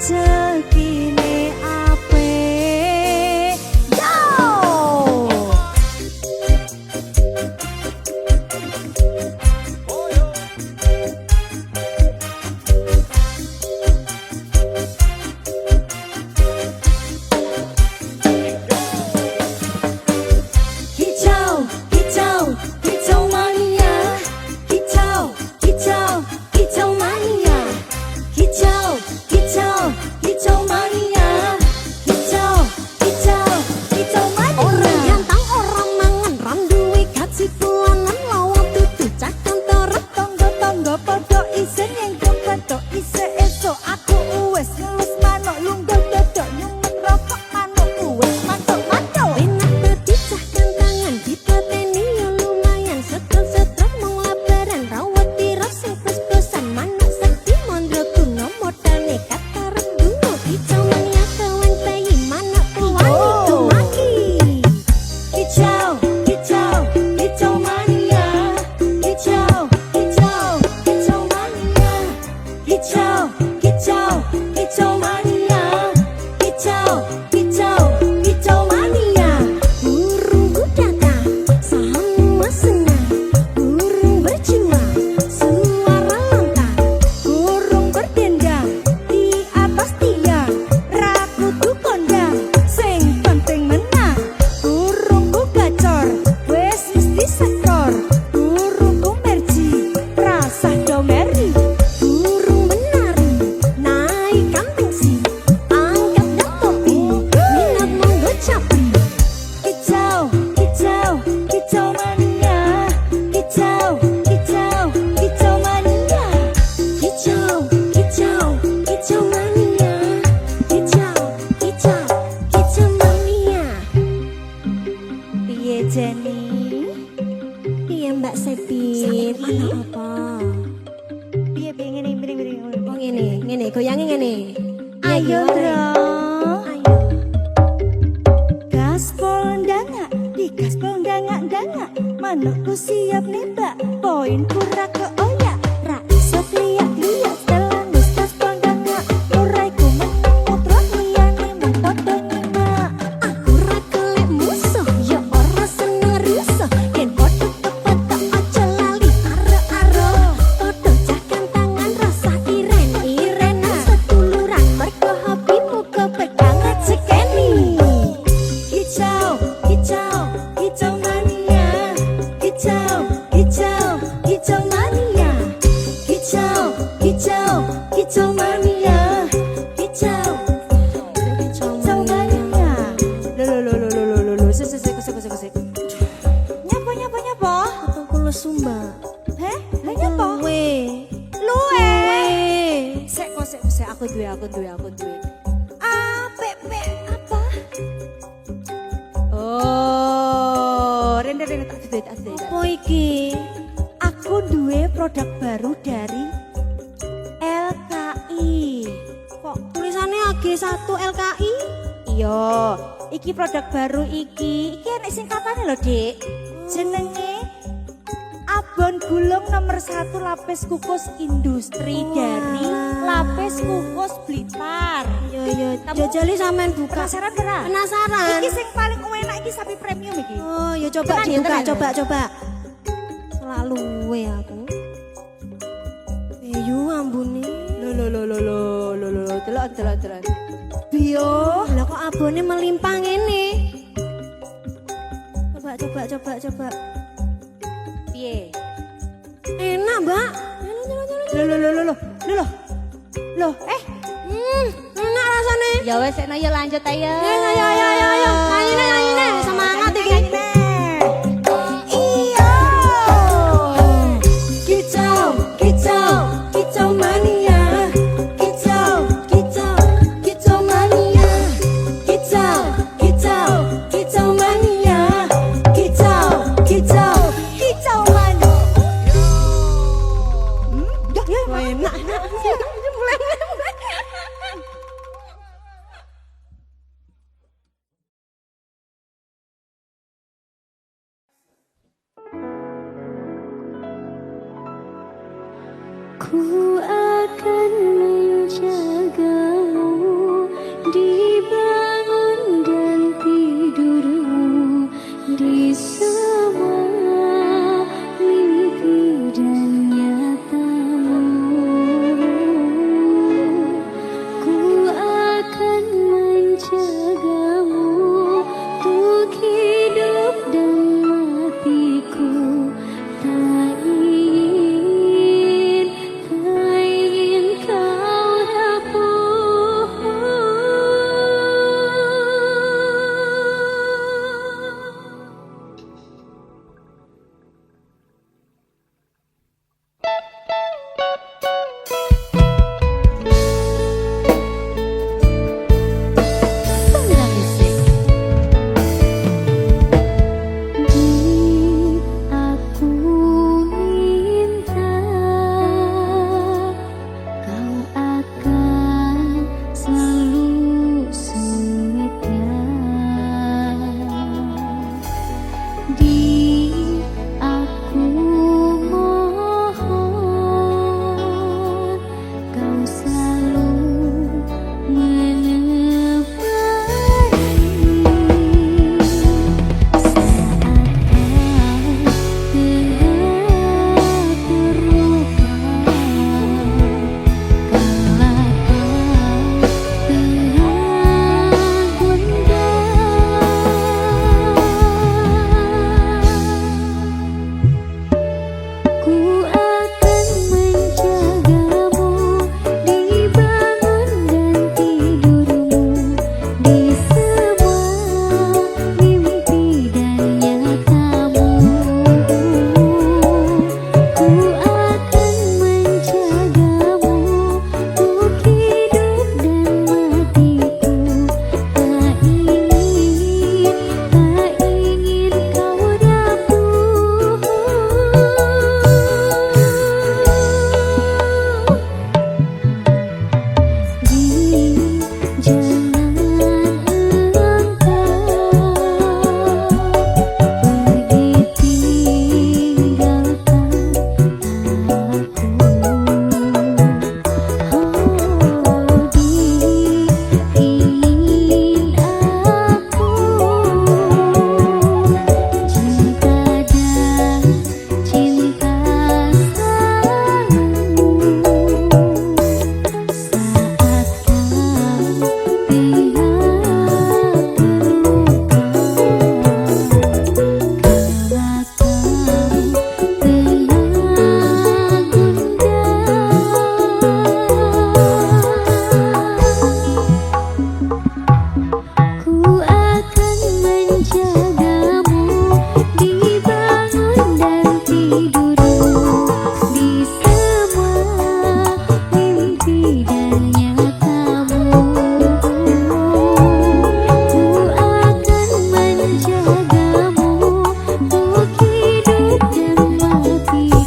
rezekine apik. Yo! Hijau, hijau, hijau mania. Hijau, hijau, hijau mania. Hijau, hijau, hijau mania. Hijau, hijau, hijau mania. Orang ganteng orang mangan ram duwe gaji bulanan lawang dudu cakon torep Tonggo-tonggo podo isen yang dodo ise esok aku uwes ngelus manuk lungguh dodok nyumen rokok manuk uwes mantuk-mantuk. enak dadi cah gantangan dipateni yo lumayan setruk-setruk mung labaran rawat tiras sing pes-pesan manuk sakti mondro kuno modal nekat karep dulu hijau mania kawan bayi manuk kuwani kemaki. Hijau, hijau, hijau mania. Hijau, hijau, hijau mania. Hijau, hijau, hijau mania. Hijau, hijau, hijau mania. Burungku datang, semua senang. Burung berjuang, suara lantang. Burung berdendang di atas tiang, ragu tuh kondang, sing penting menang. Burungku gacor, wes mesti sekor. Burungku merji, rasa domeri. Burung menari, naikkan tensi. Angkat dan topi, minat monggo capri. Hijau, hijau, hijau mania. Hijau, hijau, hijau mania. Hijau, hijau, hijau mania. Hijau, hijau, hijau mania. Piye Jenny? Piye Mbak Sepit? Mana apa? Piye ngene miring-miring. Oh ngene, goyangi ngene. Ayo gimana? bro. Ayo. Gaspol ndangak, di gaspol ndangak-ndangak. Manukku siap nembak, poinku ra keoyak. Ra iso liat-liat, selangus gaspol ndangak. Uraiku meneng mutrot liyane mung padha nyimak. Aku ra kelek musuh, ya ora seneng rusuh. Yen padha kepatok aja lali aro-aro. Padha cah gantangan rasa iren-irenan seduluran mergo hobimu kepedang rezekeni. Hijau, hijau, hijau mania. Hijau, hijau, hijau mania. Hijau, hijau, hijau mania. Hijau, hijau mania. Lo, sik. Nyapa? Aku lesu Mbak. Heh, lah nyapa? Luwe. Luwe. Sik aku duwe. Pepe apa? Oh, rene tak duwe. Apa iki? Aku duwe produk baru dari LKI. Kok tulisannya AG1 LKI? Iya, iki produk baru iki. Iki enek singkatane lho, Dik. Jenenge Abon Gulung nomor 1 lapis kukus industri dari lapis kukus Blitar. Yo, jajali sampean buka. Penasaran ora? Penasaran. Iki sing paling enak iki sapi premium iki. Oh, ya coba Tenan, dibuka, tenan. coba. Selalu we aku. Ayo ambune. Lo, delok. Bio. Lah kok abone melimpah ngene? Coba. Piye? Enak, Mbak. Lo, Enak rasane. ya wes ya lanjut ayo. Ayo. Nyanyi semangat iki. akan selalu setia di aku mohon kau selalu menemani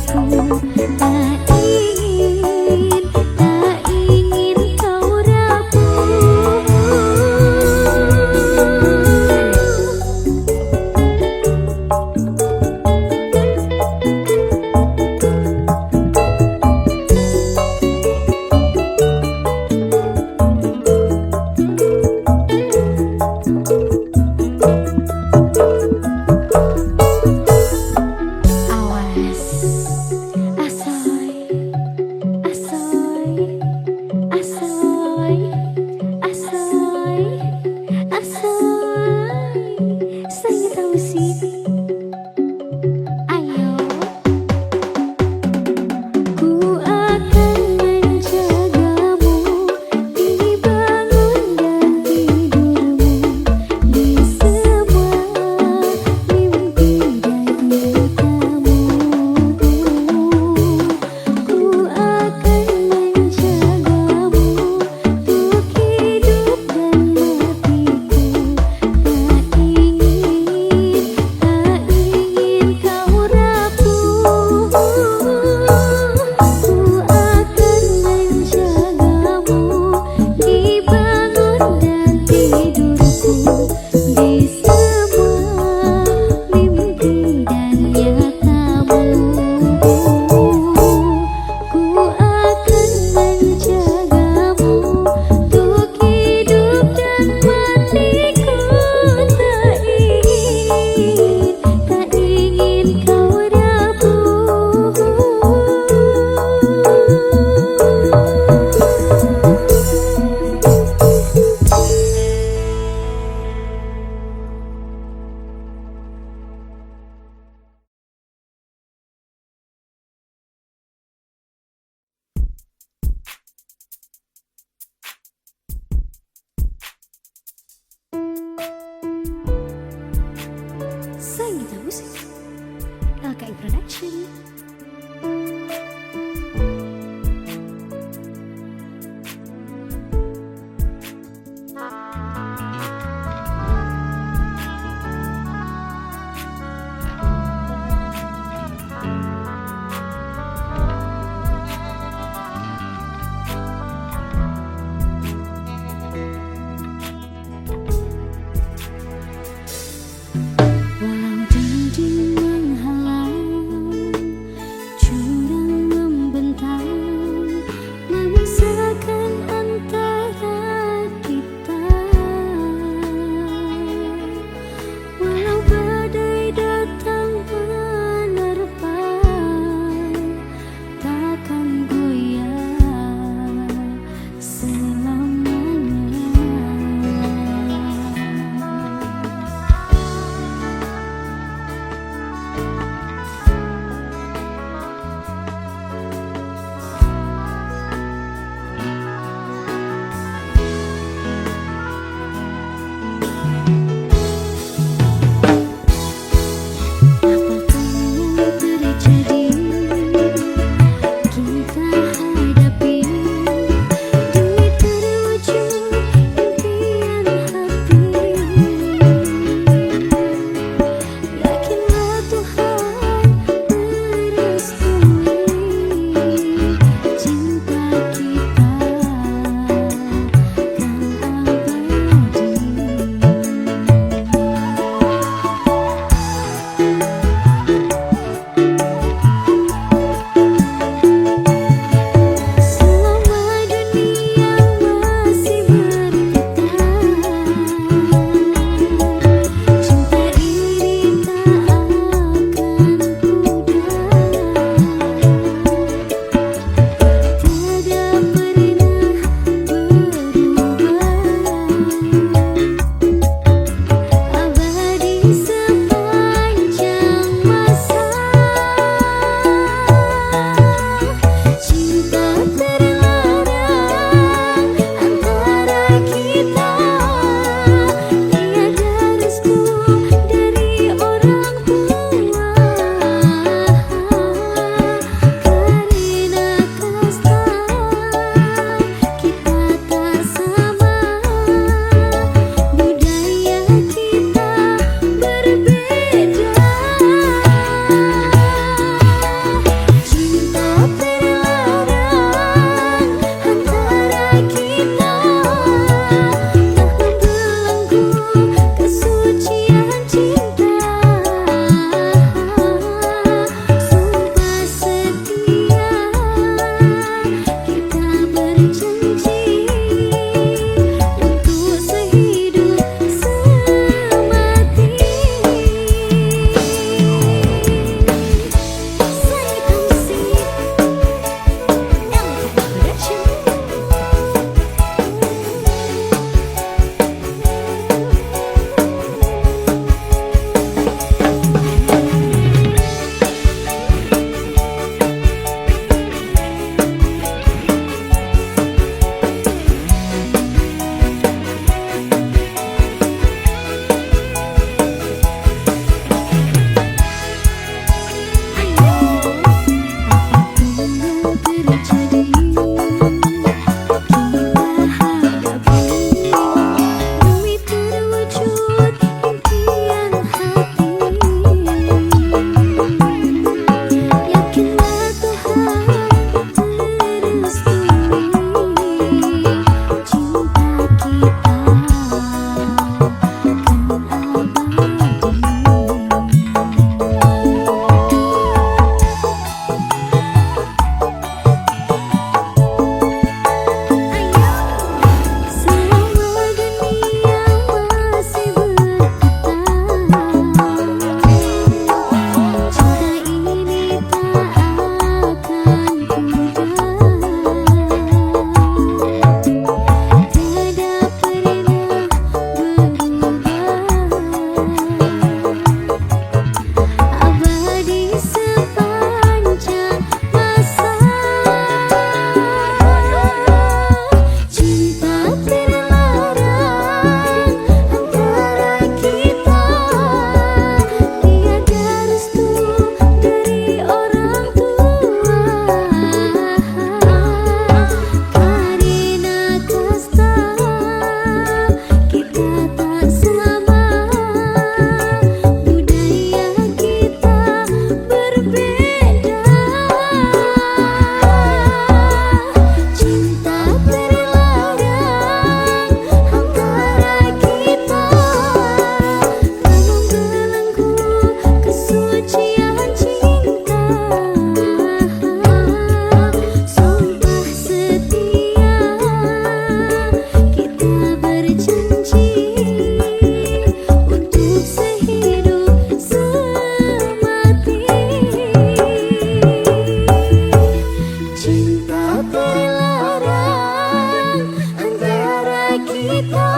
saat kita.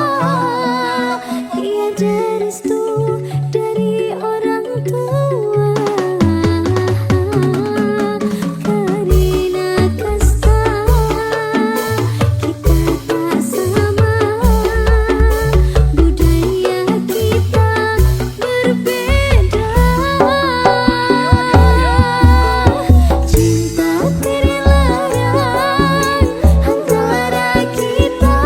Tiada restu dari orang tua, karena kasta kita tak sama, budaya kita berbeda. Cinta terlarang antara kita,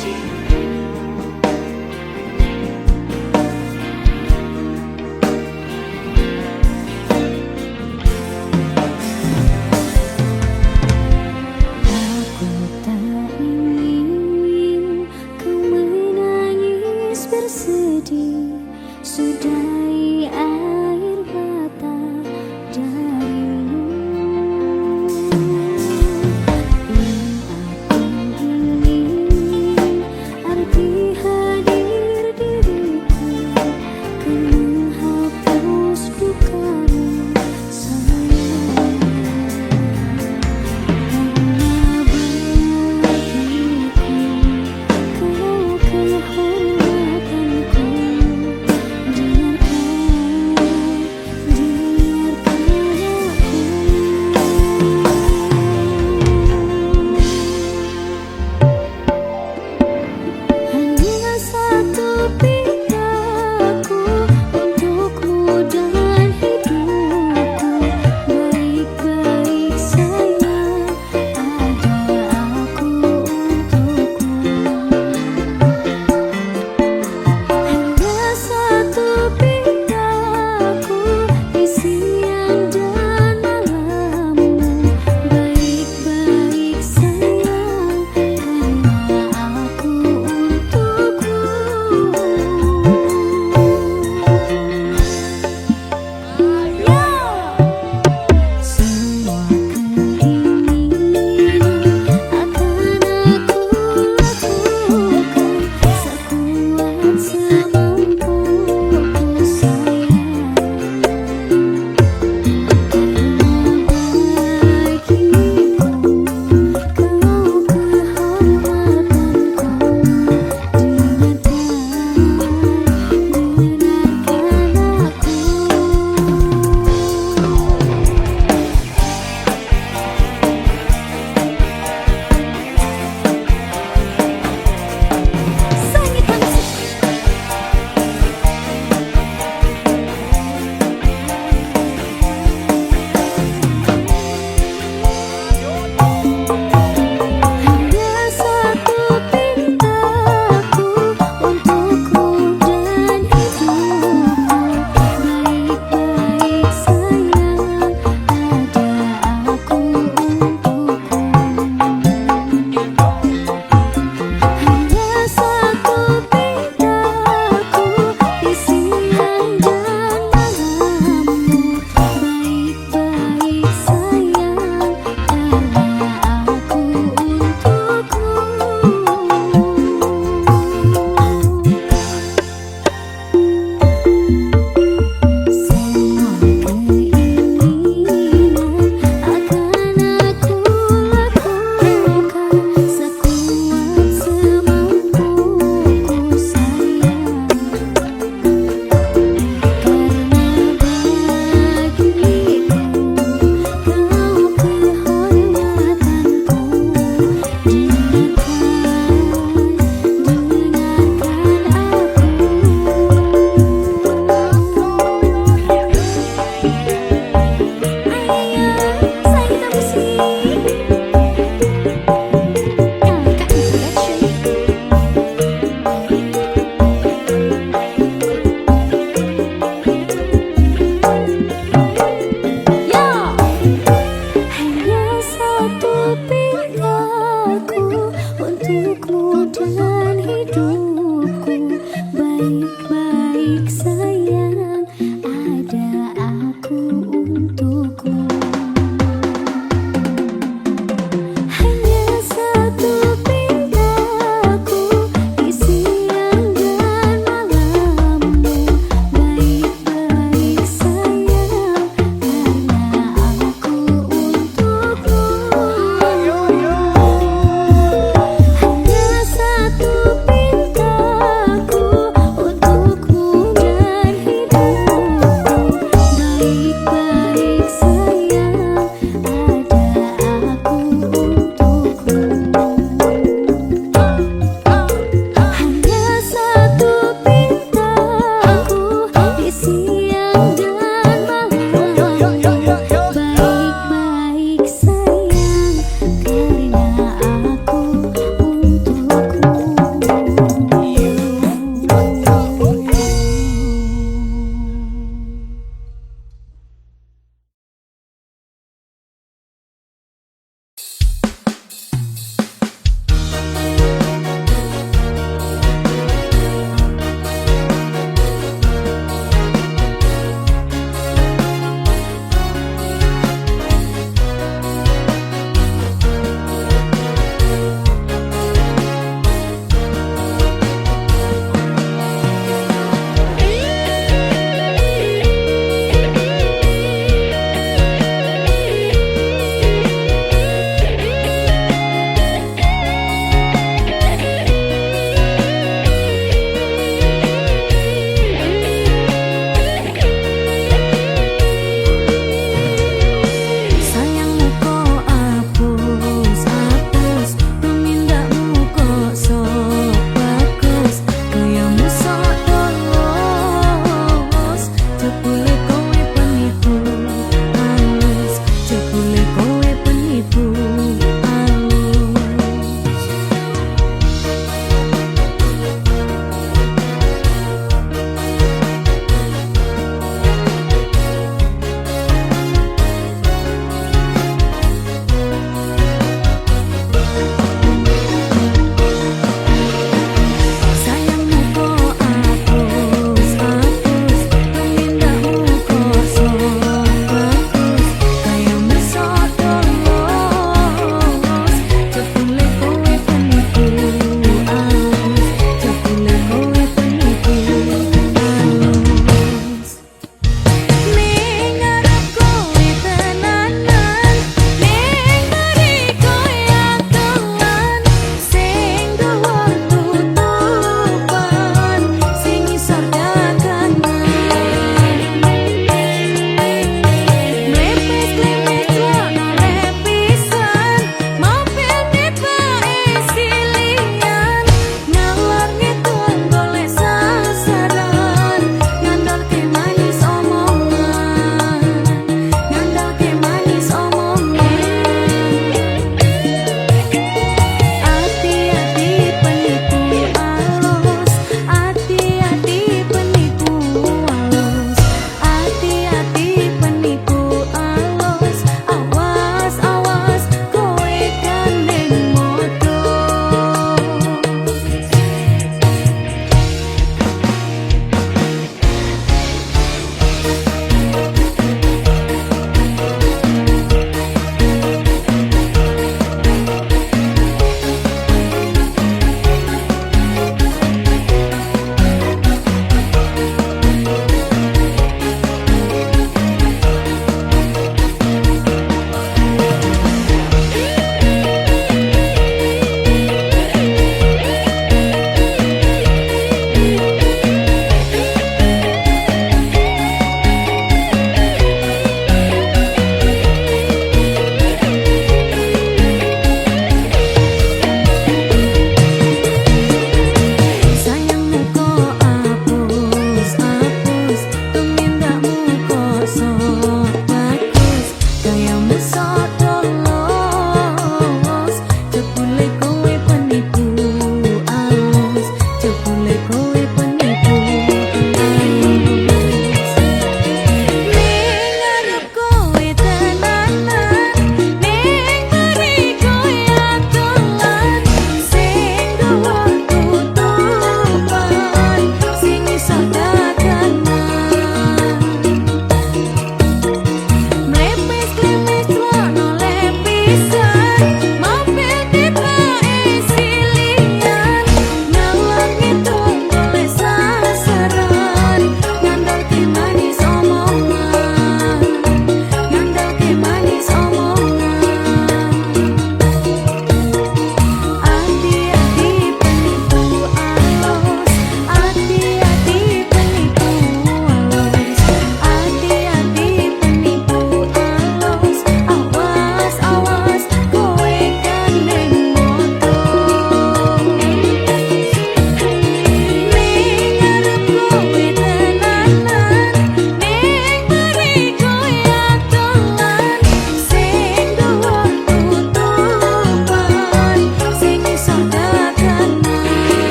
Aku tak ingin kau menangis bersedih, sudahi air mata darimu. Yang aku ingin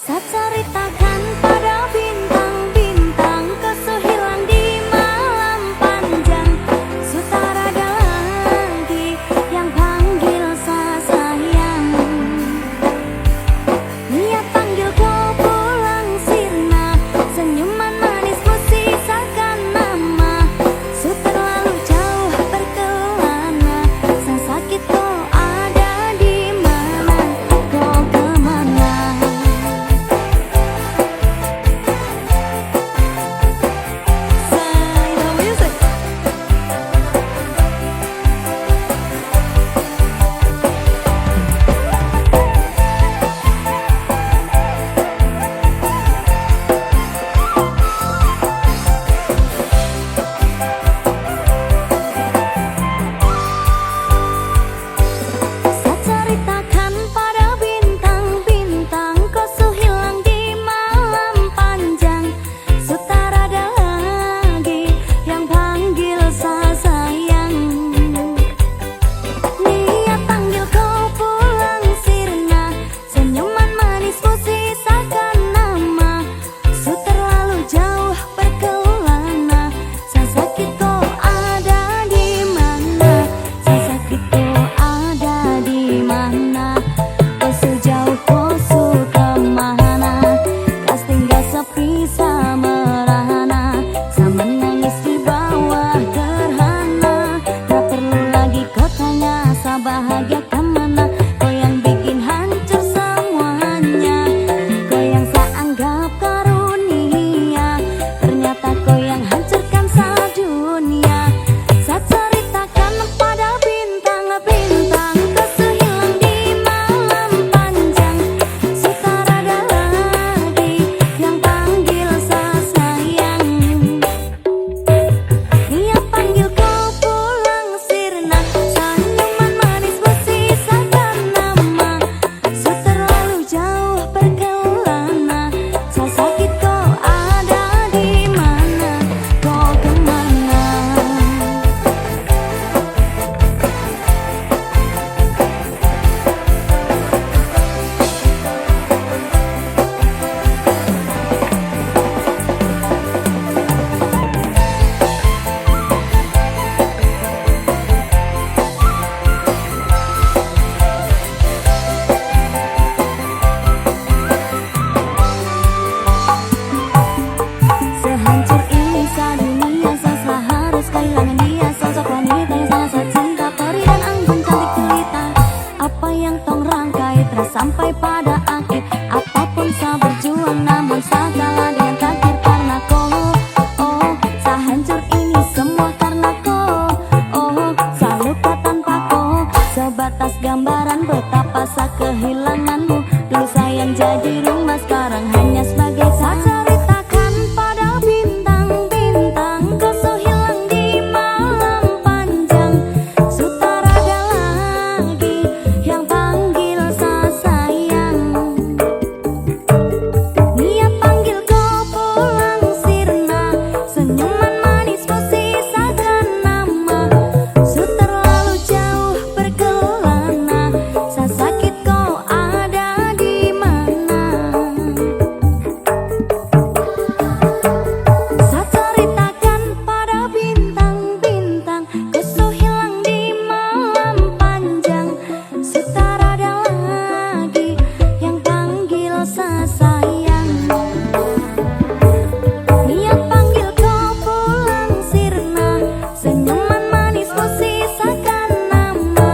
Saya ceritakan pada bintang-bintang, kau hilang di malam panjang. Sutara ada lagi yang panggil saya sayang. Niat panggil kau pulang sirna, senyuman manismu sisakan nama. Su terlalu jauh berkelana, sang sakit kau ada di mana, kau kemana. Say the music. Saya ceritakan pada bintang-bintang, kau hilang di malam panjang. Sutara ada lagi yang panggil saya sayang. Niat panggil kau pulang sirna, senyuman manismu sisakan nama. Su terlalu jauh berkelana, sang sakit kau ada di mana, sang sakit kau ada di mana. Kau sejauh kau su kemana, kas tinggal sepi merana. Saya menangis di bawah gerhana, tak perlu lagi kau tanya saya bahagia kemana. Kau yang bikin hancur semuanya, kau yang saya anggap karunia, ternyata kau yang hancurkan sedunia. Saya ceritakan pada bintang-bintang, kau hilang di malam panjang. Sutara ada lagi yang panggil saya sayang. Niat panggil kau pulang sirna, senyuman manismu sisakan nama. Su terlalu jauh berkelana, sang sakit kau ada di mana, kau kemana. Sehancur ini sedunia, saya harus kehilangan dia. Sosok wanita yang sangat saya cinta, peri dan anggun cantik jelita. Apa yang tong rangkai telah sampai pada akhir. Apapun saya berjuang, namun saya kalah dengan takdir karena kau. Oh, saya hancur ini semua karena kau. Oh, saya lupa tanpa kau. Sebatas gambaran betapa saya kehilanganmu. Dulu sayang jadi rumah, sekarang hanya sebagai saja. Ceritakan pada bintang-bintang, kau hilang di malam panjang. Sutara ada lagi yang panggil saya sayang. Niat panggil kau pulang sirna, senyuman manismu sisakan nama. Su terlalu jauh berkelana, sang sakit kau ada di mana. Saya ceritakan pada bintang-bintang, kau hilang di malam panjang. Sutara ada lagi yang panggil saya sayang. Niat panggil kau pulang sirna, senyuman manismu sisakan nama.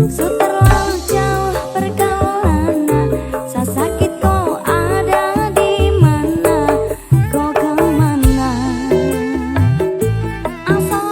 Su terlalu jauh berkelana, sang sakit kau ada di mana, kau kemana. Asal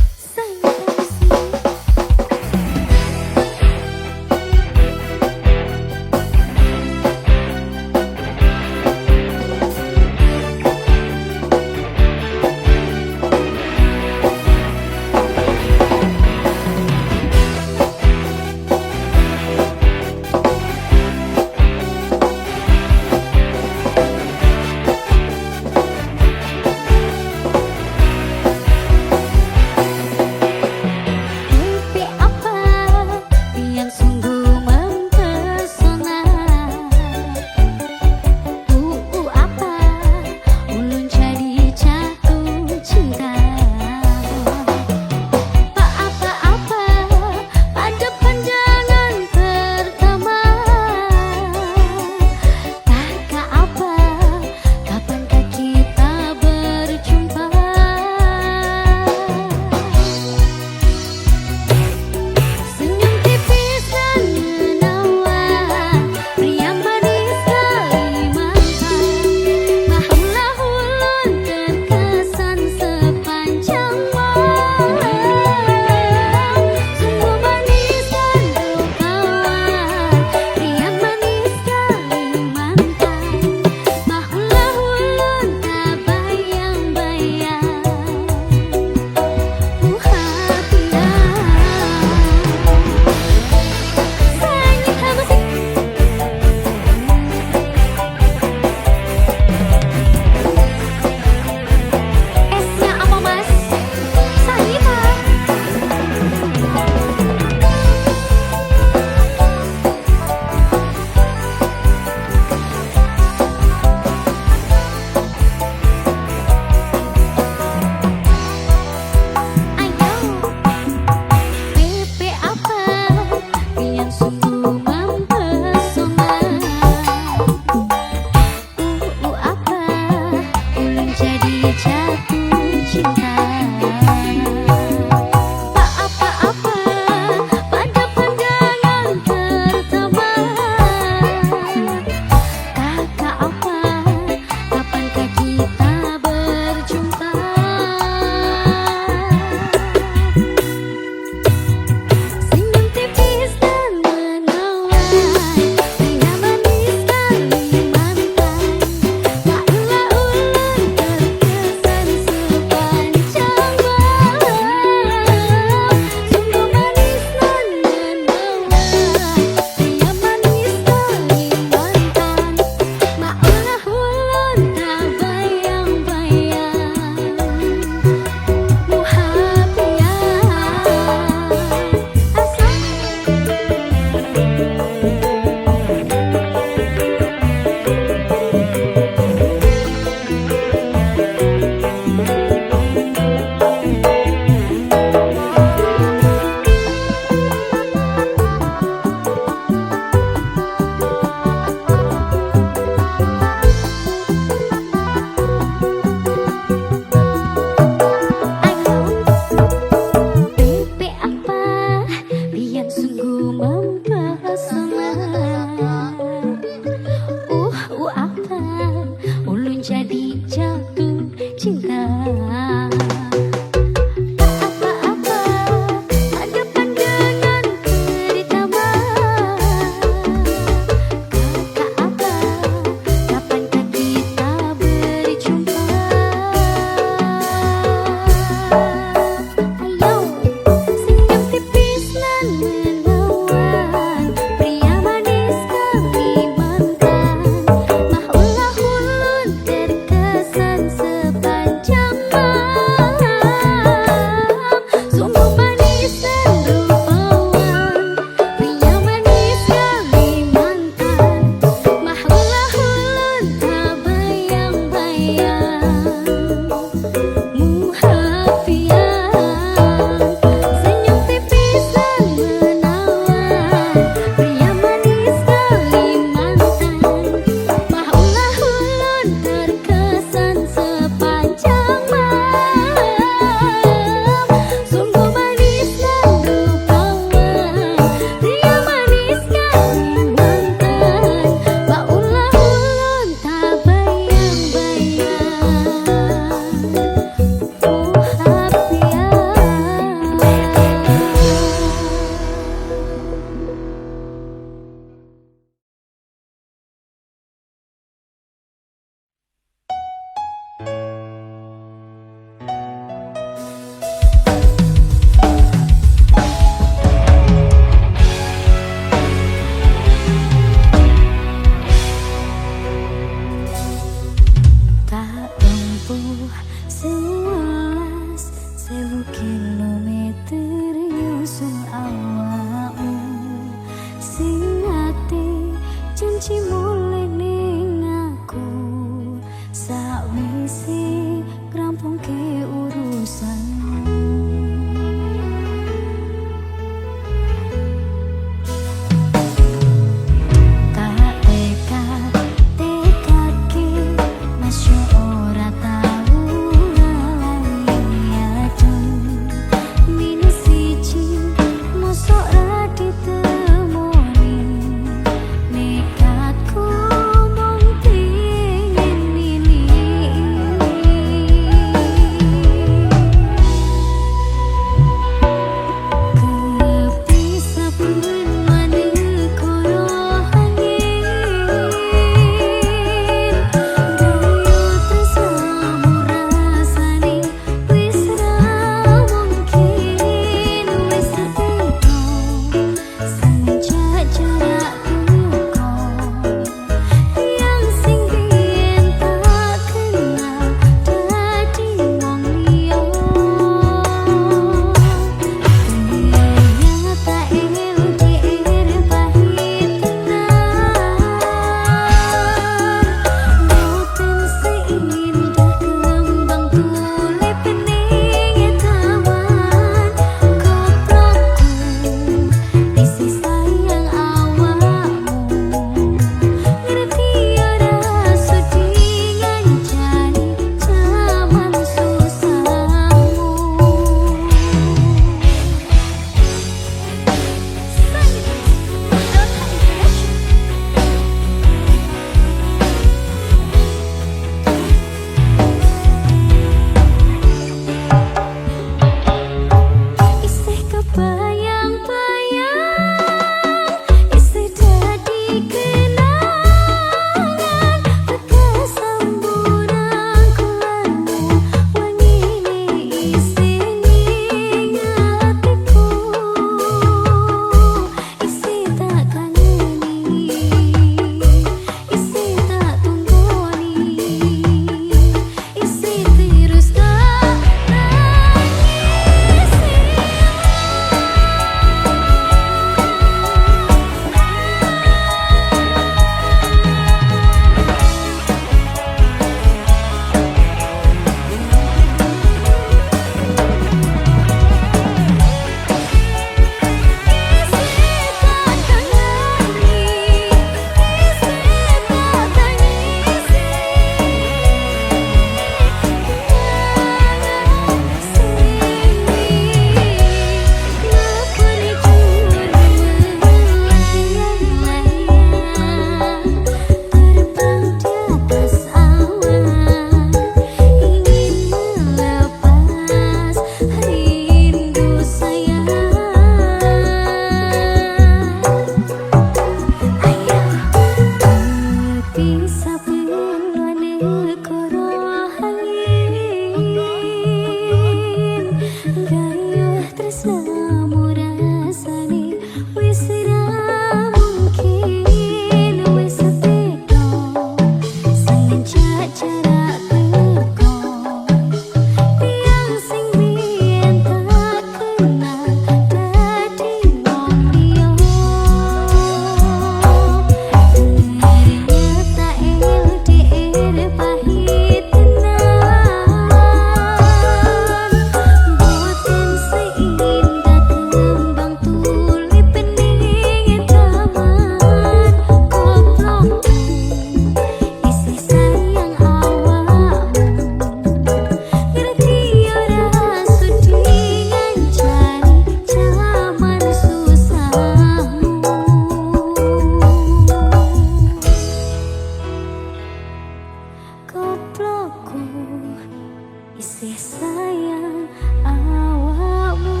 isih sayang awakmu.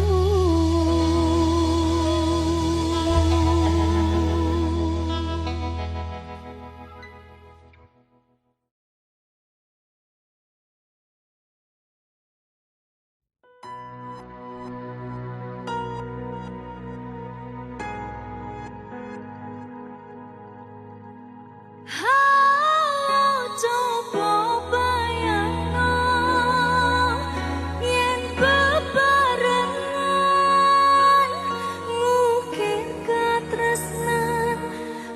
Coba bayangno yen bebarengan mungkin katresnan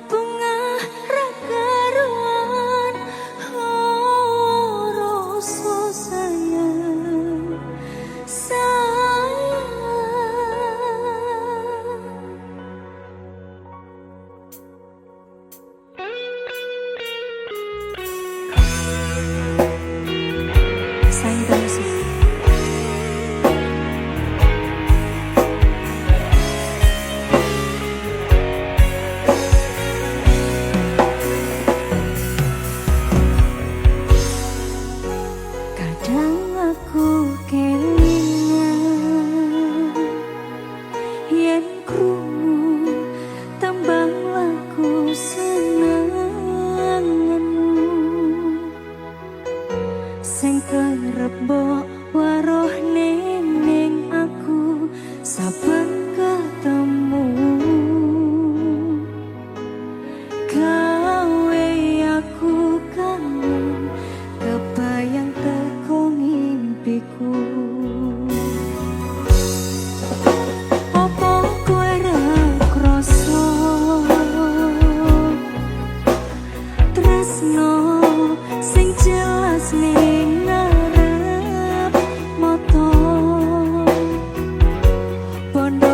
bunga rakaruan rasa sayang sayang. Sayang terus ya. Kadang aku kelingan yen krungu tembang lagu senenganmu sing kerep mbok warohne ning aku saben ketemu gawe aku kangen kebayang teko ngimpiku. Opo kowe ra krasa tresno sing jelas ning ngarep mata bondo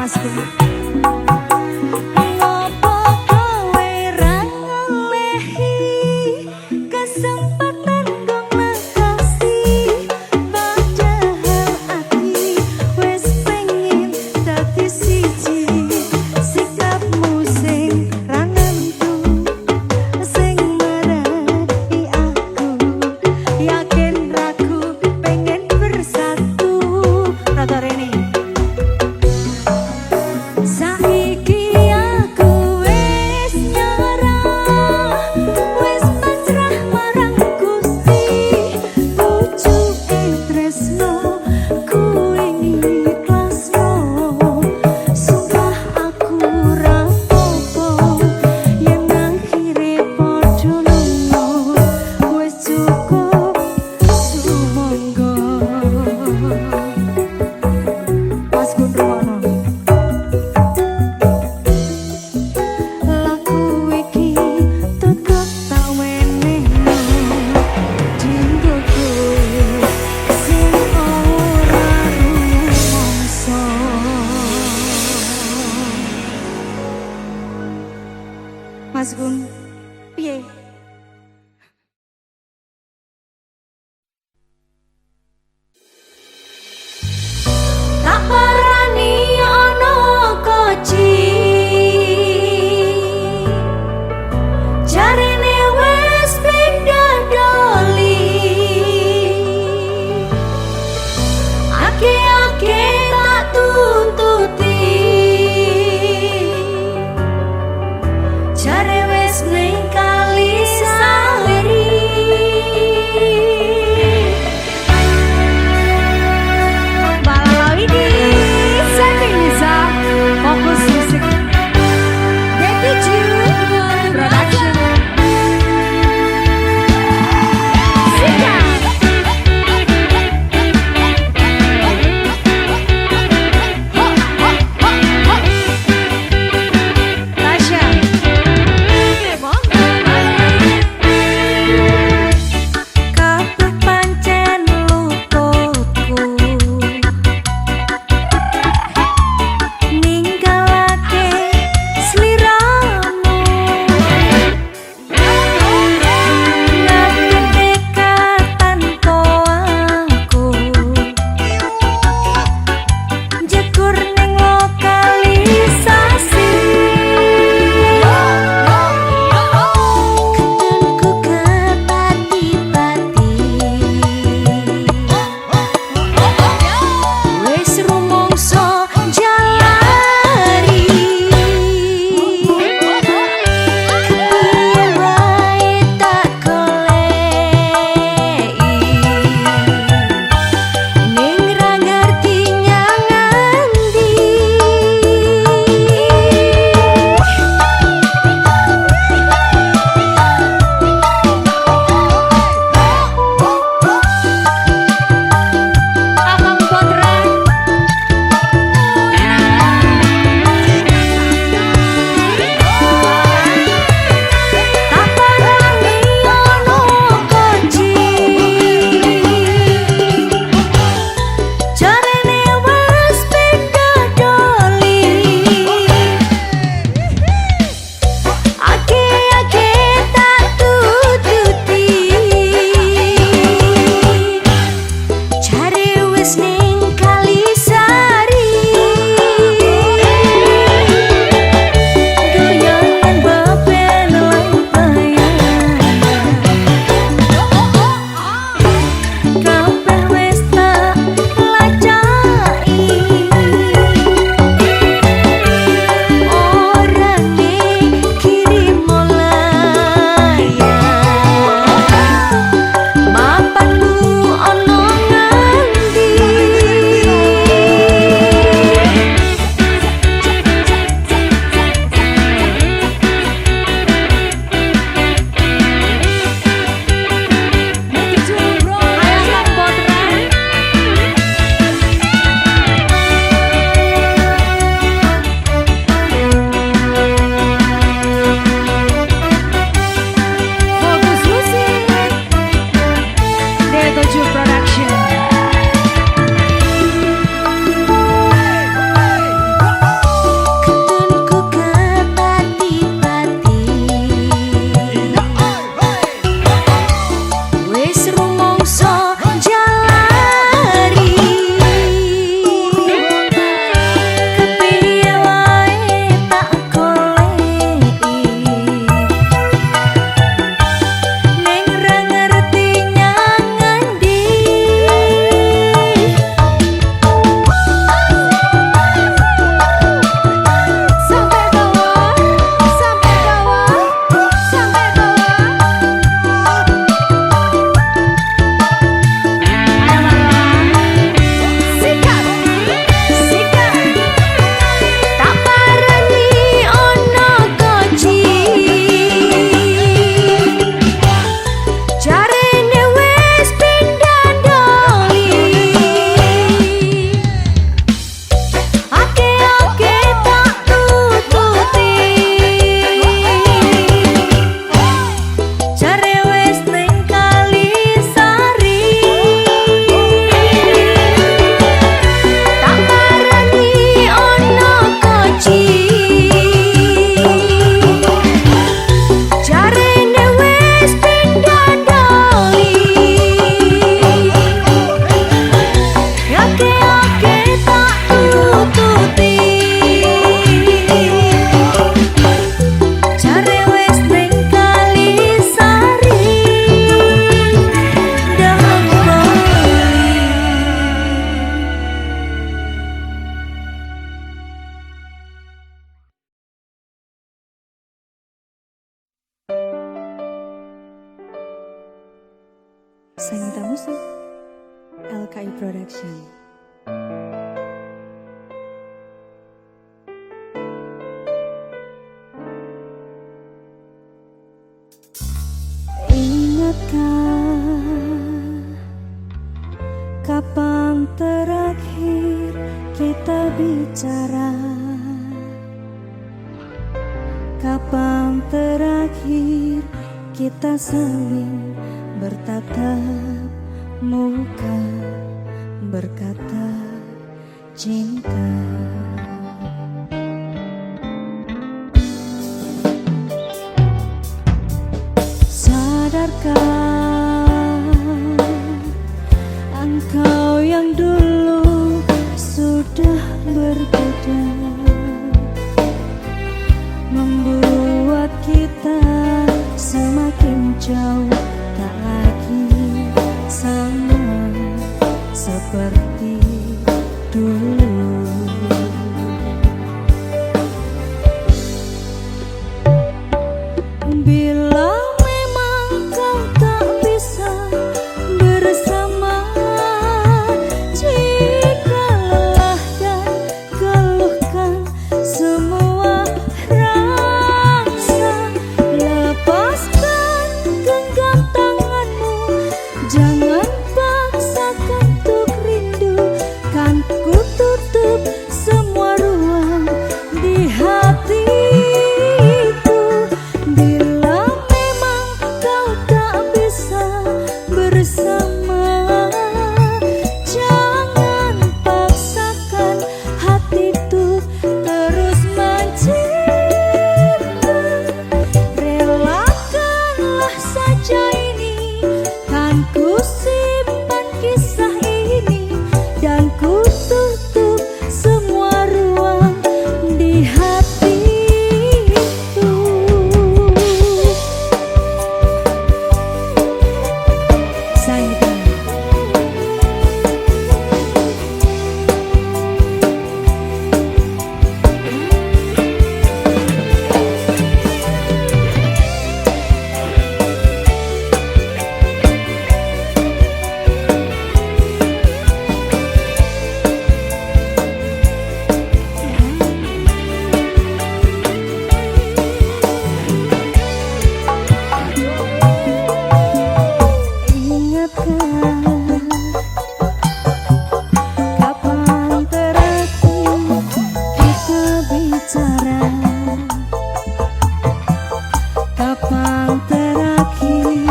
Mas Gun. Ngopo kowe ra ngolehi kesempatan dong makasi, padahal ati wis pengen dadi siji. Sikapmu sing ra nentu, sing marani aku, yakin ragu pengen bersatu. Rata Reni. Saiki aku wis nyerah, wis pasrah marang Gusti, pucuke tresno kuwi ikhlasno. Sumpah aku ra apa yen akhire padha lunga, wis cukup sumangga. Mas Gun rumono. Lagu iki tetep tak wenehno dinggo kowe sing ora rumangsa. Mas Gun, piye? Tak parani ana koci, jarene wis pindah doli. Ake-ake tak tuntuti, jare wis ning kali Sanggita Musik LKI Production. Ingatkah kapan terakhir kita bicara? Kapan terakhir kita saling bertatap muka, berkata cinta? Sadarkah engkau yang dulu sudah berbeda, membuat kita semakin jauh, tak lagi sama seperti dulu. Bila memang kau tak bisa bersama, jika lelah dan keluhkan semua rasa, lepaskan genggam tanganmu, jangan paksakan untuk rindu. Kan ku tutup semua ruang di hatiku. Bila memang kau tak bisa bersama, jangan paksakan hati tuh terus mencinta. Relakanlah saja ini, kan ku simpan kisah ini, dan ku tutup semua ruang di hatiku. Sanggita. Kapan terakhir kita bicara? Kapan terakhir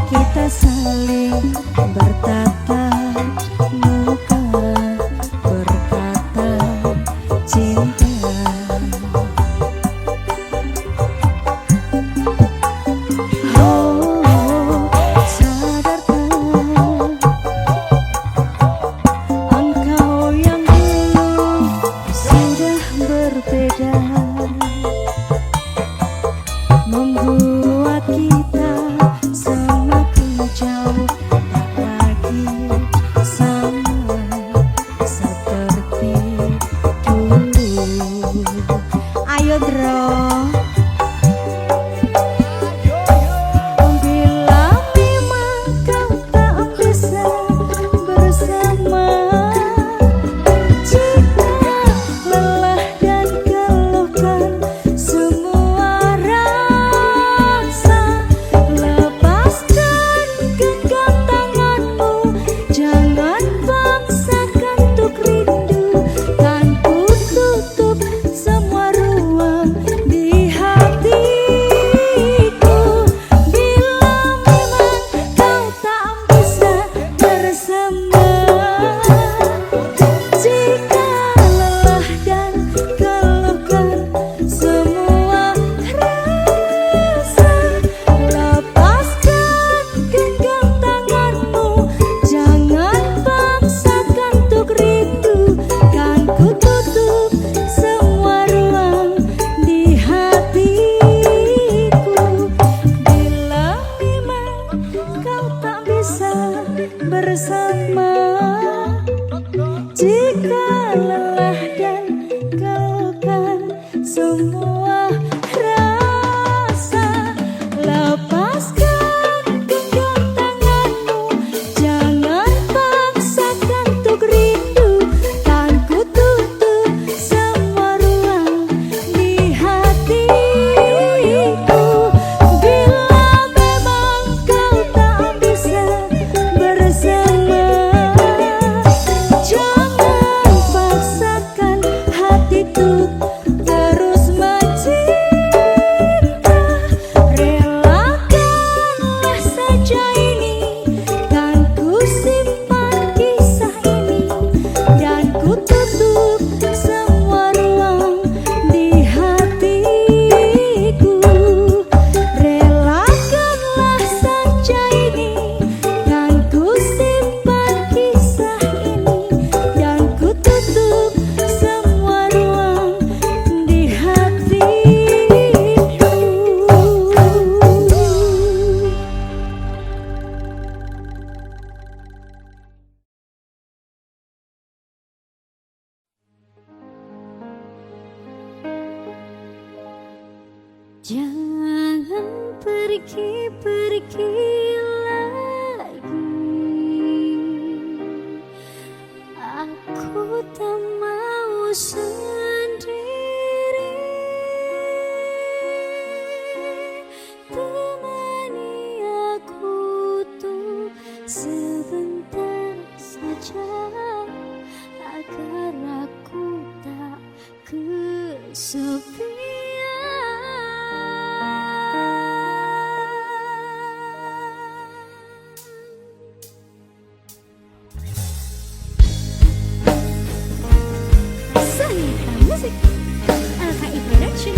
kita saling bertatap muka, berkata cinta? Oh, sadarkah engkau yang dulu sudah berbeda, membuat kita semakin jauh, tak lagi sama seperti dulu. Ayo bro. Bila memang kau tak bisa bersama, jika lelah dan keluhkan semua rasa, lepaskan genggam tanganmu, jangan paksakan untuk rindu. Kan ku tutup semua ruang di hatiku. Bila memang kau tak bisa bersama, jika lelah dan keluhkan semua rasa, lepaskan genggam tanganmu, jangan paksakan untuk rindu. Kan ku tutup semua ruang di hatiku. Bila memang kau tak bisa bersama, jika lelah dan keluhkan semua rasa, lepaskan genggam tanganmu, Jangan pergi-pergi lagi. Aku tak mau sendiri. Temani aku tuh sebentar saja, agar aku tak kesepian. Sanita Music, LKI Production.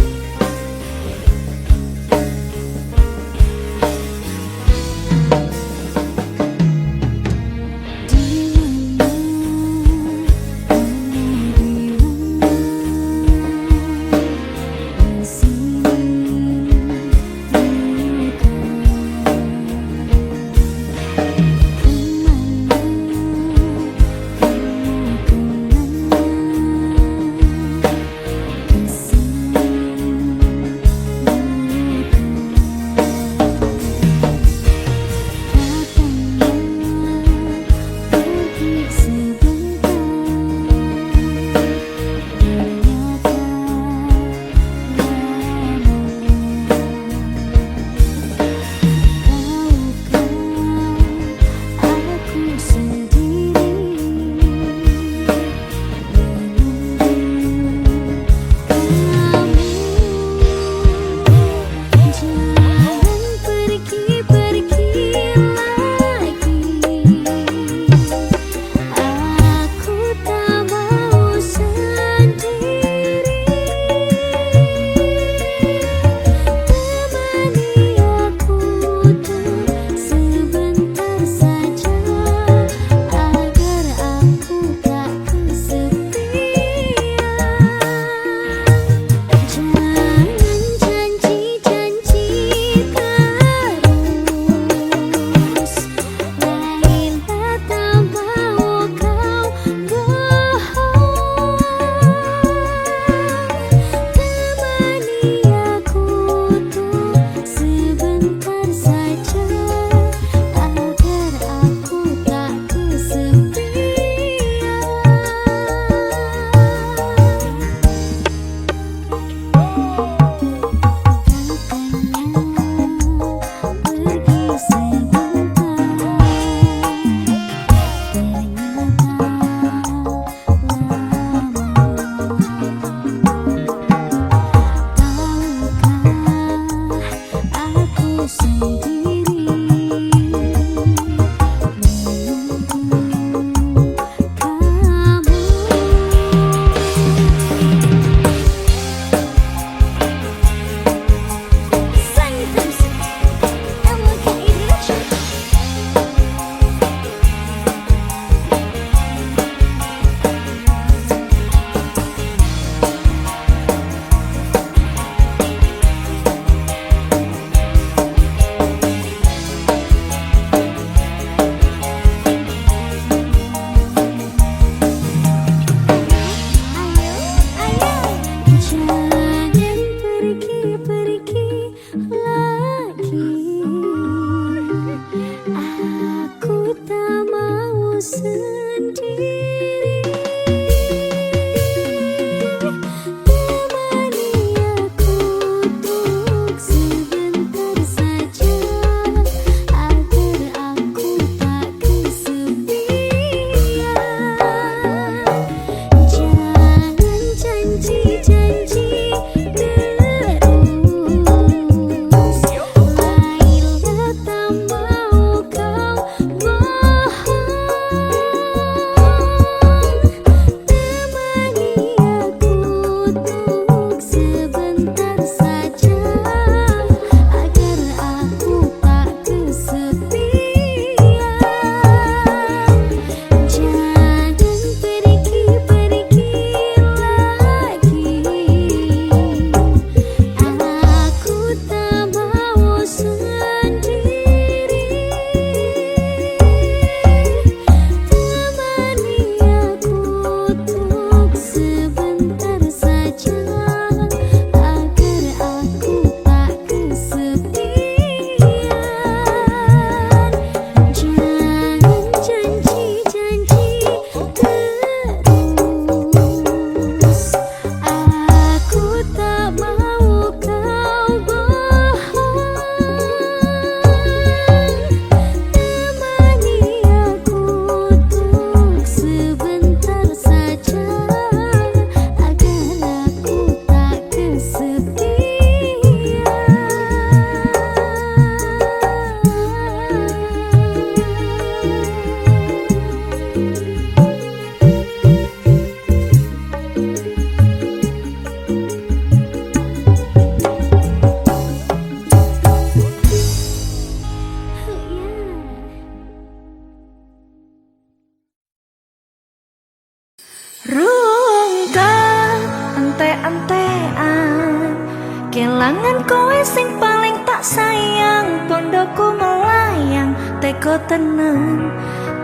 Kelangan kowe sing paling tak sayang, pondokku melayang, teko tenang,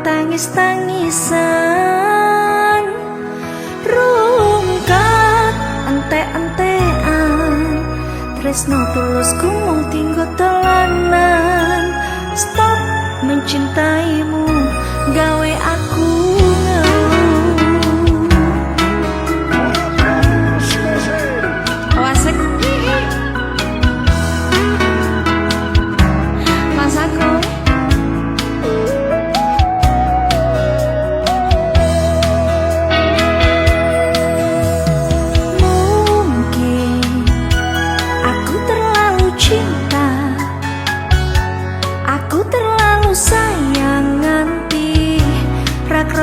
tangis-tangisan, rungkat, ente-entean, tresno tulusku mung tinggo telanan. Stop mencintaimu, gawe aku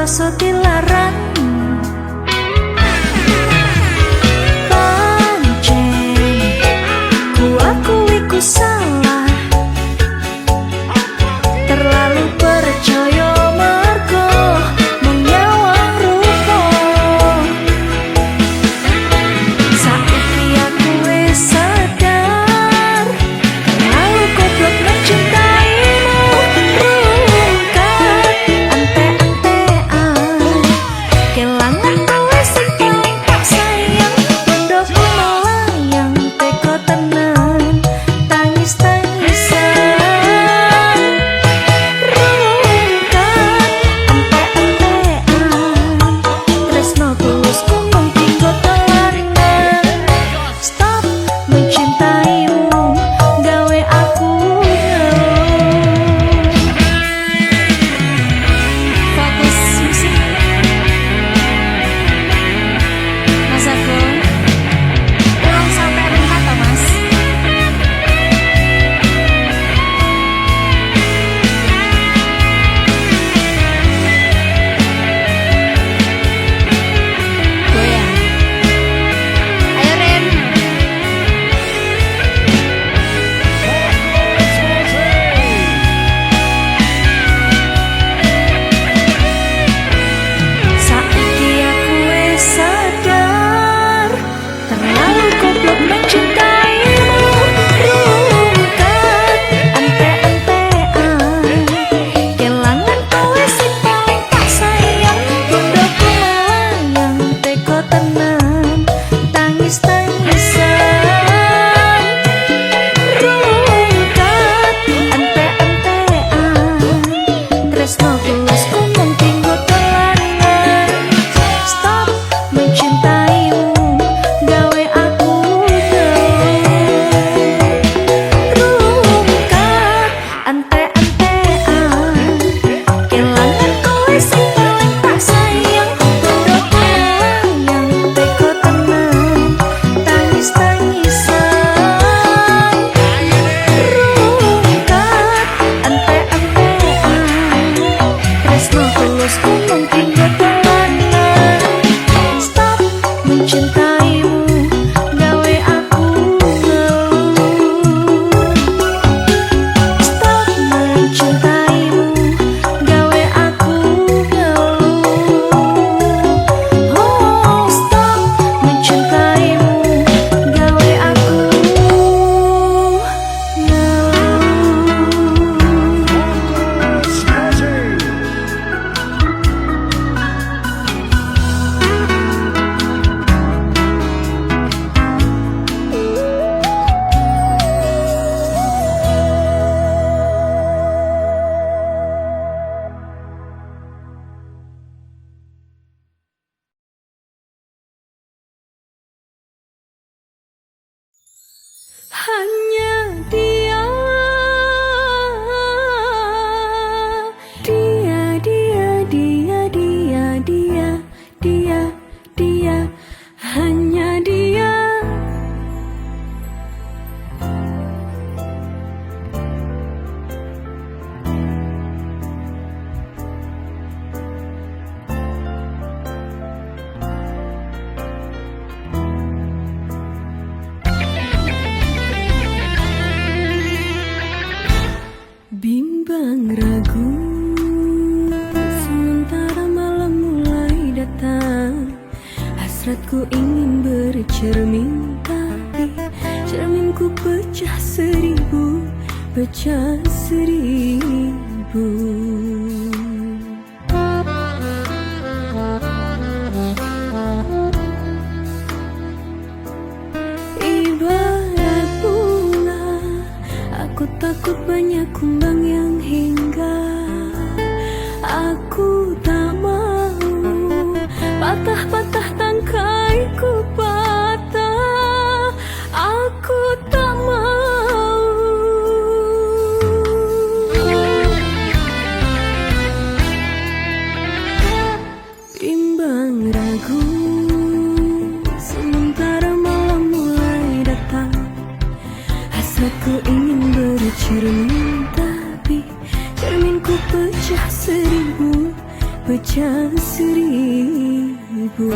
rasa dilarang. Pancen ku akui ku salah, terlalu percaya mergo menyawang rupa. Saiki aku wis sadar, terlalu goblok mencintaimu. Rungkat, ente-entean, kelangan kowe sing paling tak sayang, pondokku melayang, teko tenan, tangis-tangisan, rungkat, ente-entean, tresno tulusku mung tinggo telanan. Stop mencintaimu, gawe aku fokus musik. Mas aku ulang sampai rengkat toh, Mas. Goyang. Ayo Ren. Saiki aku wis sadar, terlalu goblok mencintaimu. Rungkat, ente-entean, kelangan kowe sing paling tak sayang, pondokku melayang, teko tenan, tangis-tangisan, rungkat, ente-entean, tresno tulusku mung tinggo telanan. Stop mencintaimu, gawe aku rungkat, ente-entean, kelangan kowe sing paling tak sayang, pondokku melayang, teko tenan, tangis-tangisan, rungkat, ente-entean, tresno tulusku mung tinggo telanan. Stop mencintaimu, gawe aku Stop mencintaimu, gawe aku Oh, stop mencintaimu, gawe aku hanya dia, dia, dia, dia, dia, dia, dia, dia, hanya dia. ku pecah seribu, pecah seribu. Ibarat bunga, aku takut banyak kumbang yang hinggap. Aku tak mau patah-patah tangkaiku patah. Aku tak mau. Bimbang ragu, sementara malam mulai datang. Hasratku ingin beri cermin, tapi cerminku pecah seribu, pecah seribu.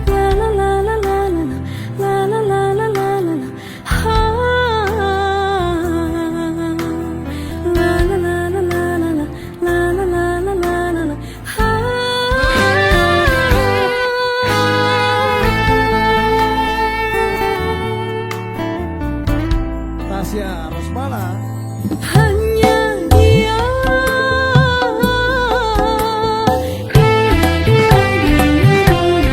La la la la la la la la la la la la la. Ha. La la la la la la la la la la la la la la. Ha. Tasya Rosmala. Hanya dia, dia, dia, dia, dia.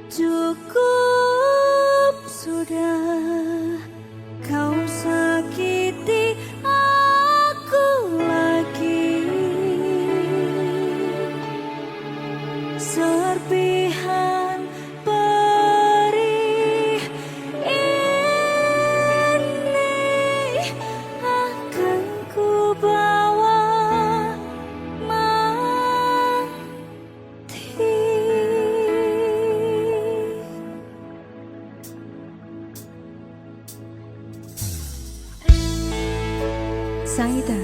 Cukup sudah kau sakiti aku lagi. Serpihan perih ini akan ku bawa mati. Saida.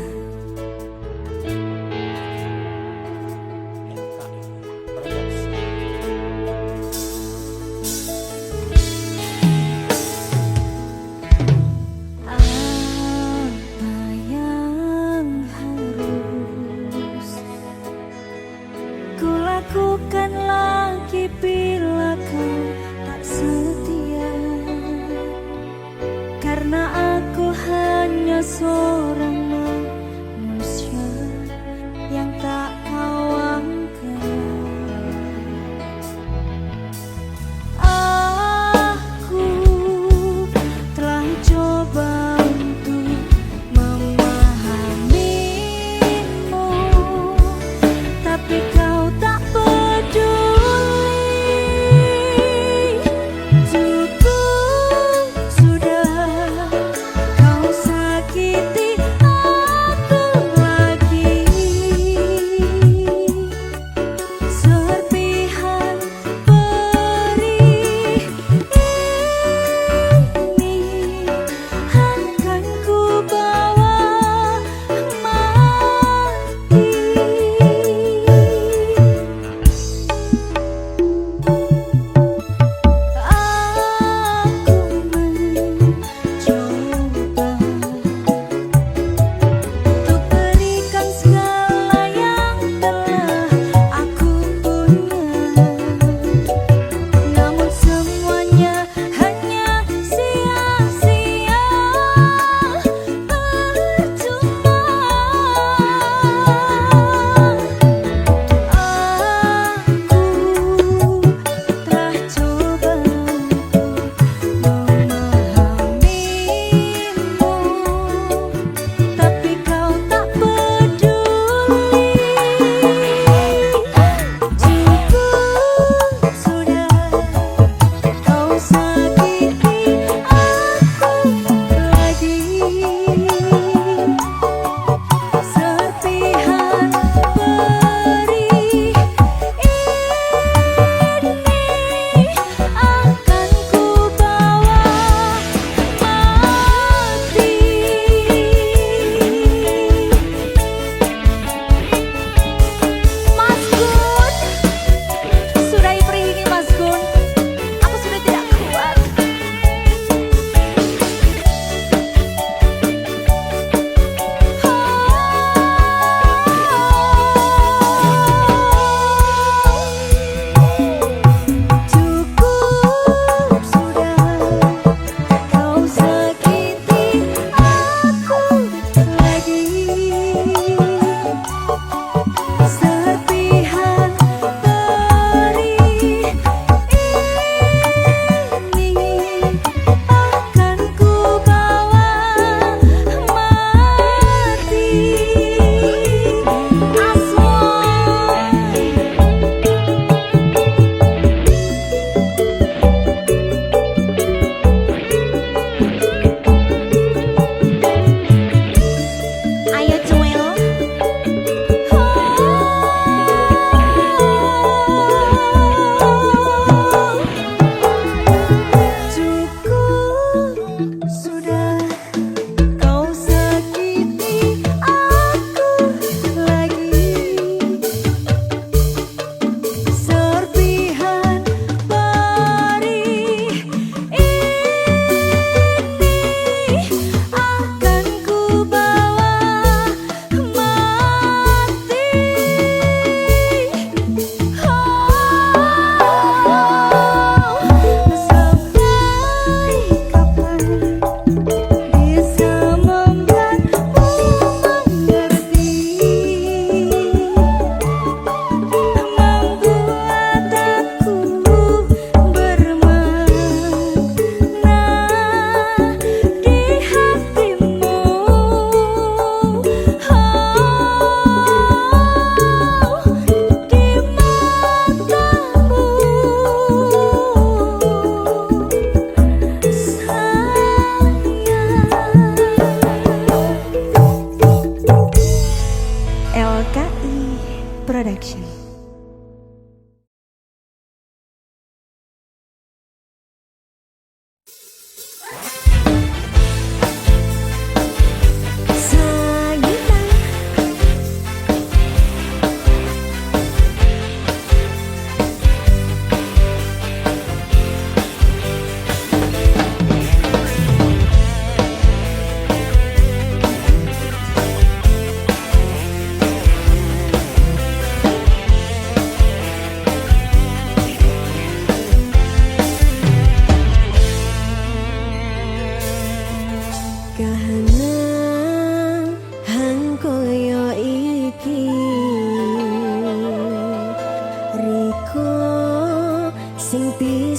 Apa yang harus kulakukan lagi bila kau tak setia? Karena aku hanya seorang manusia yang tak kau anggap. Aku telah coba untuk memahamimu, tapi kau tak peduli. Cukup sudah kau sakiti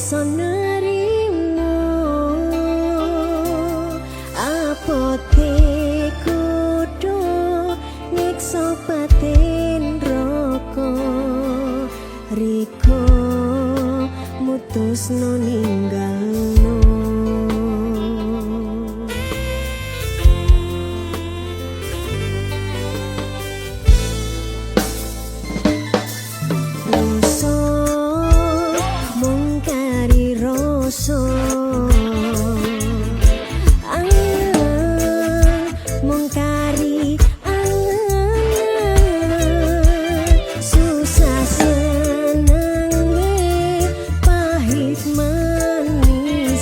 iso nerimo apote kudu nyiksa batin roko riko mutusno ninggalno susah senang pahit manis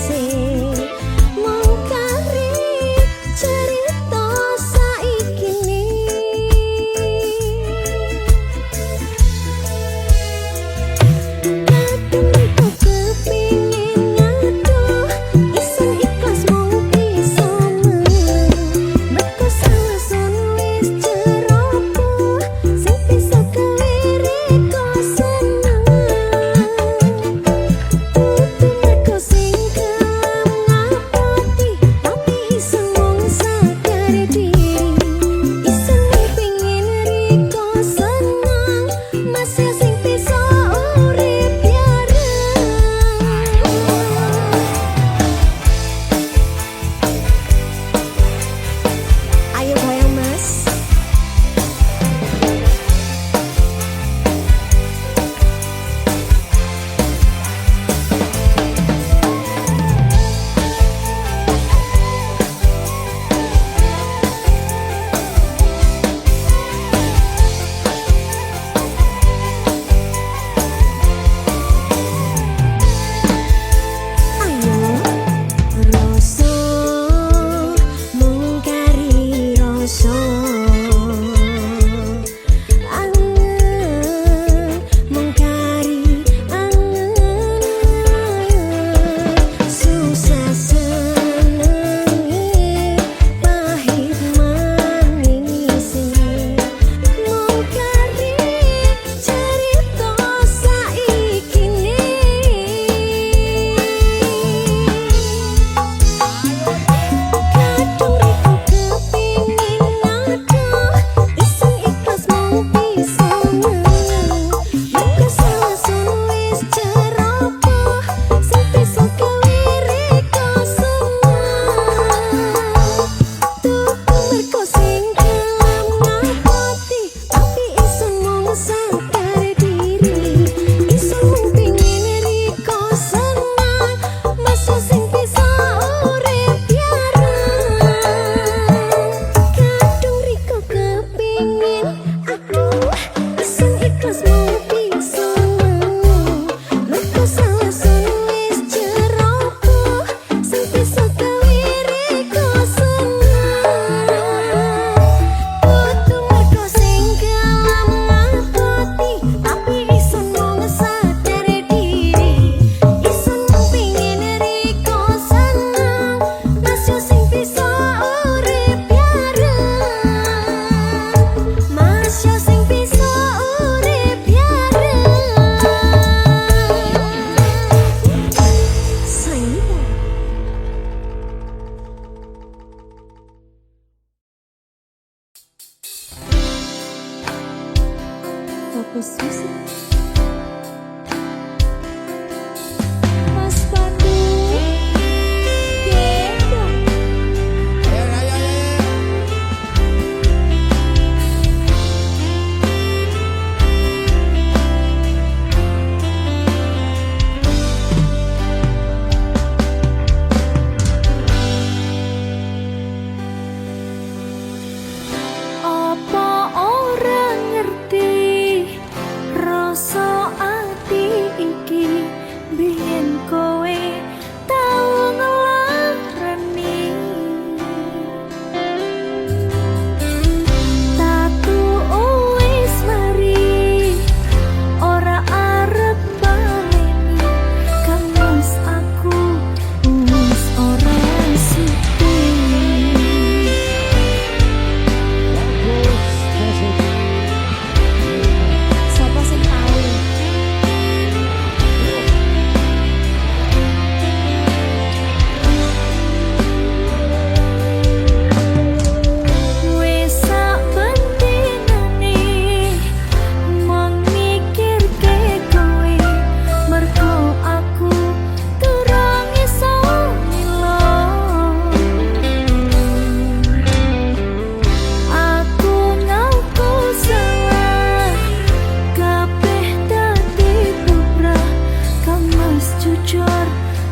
jujur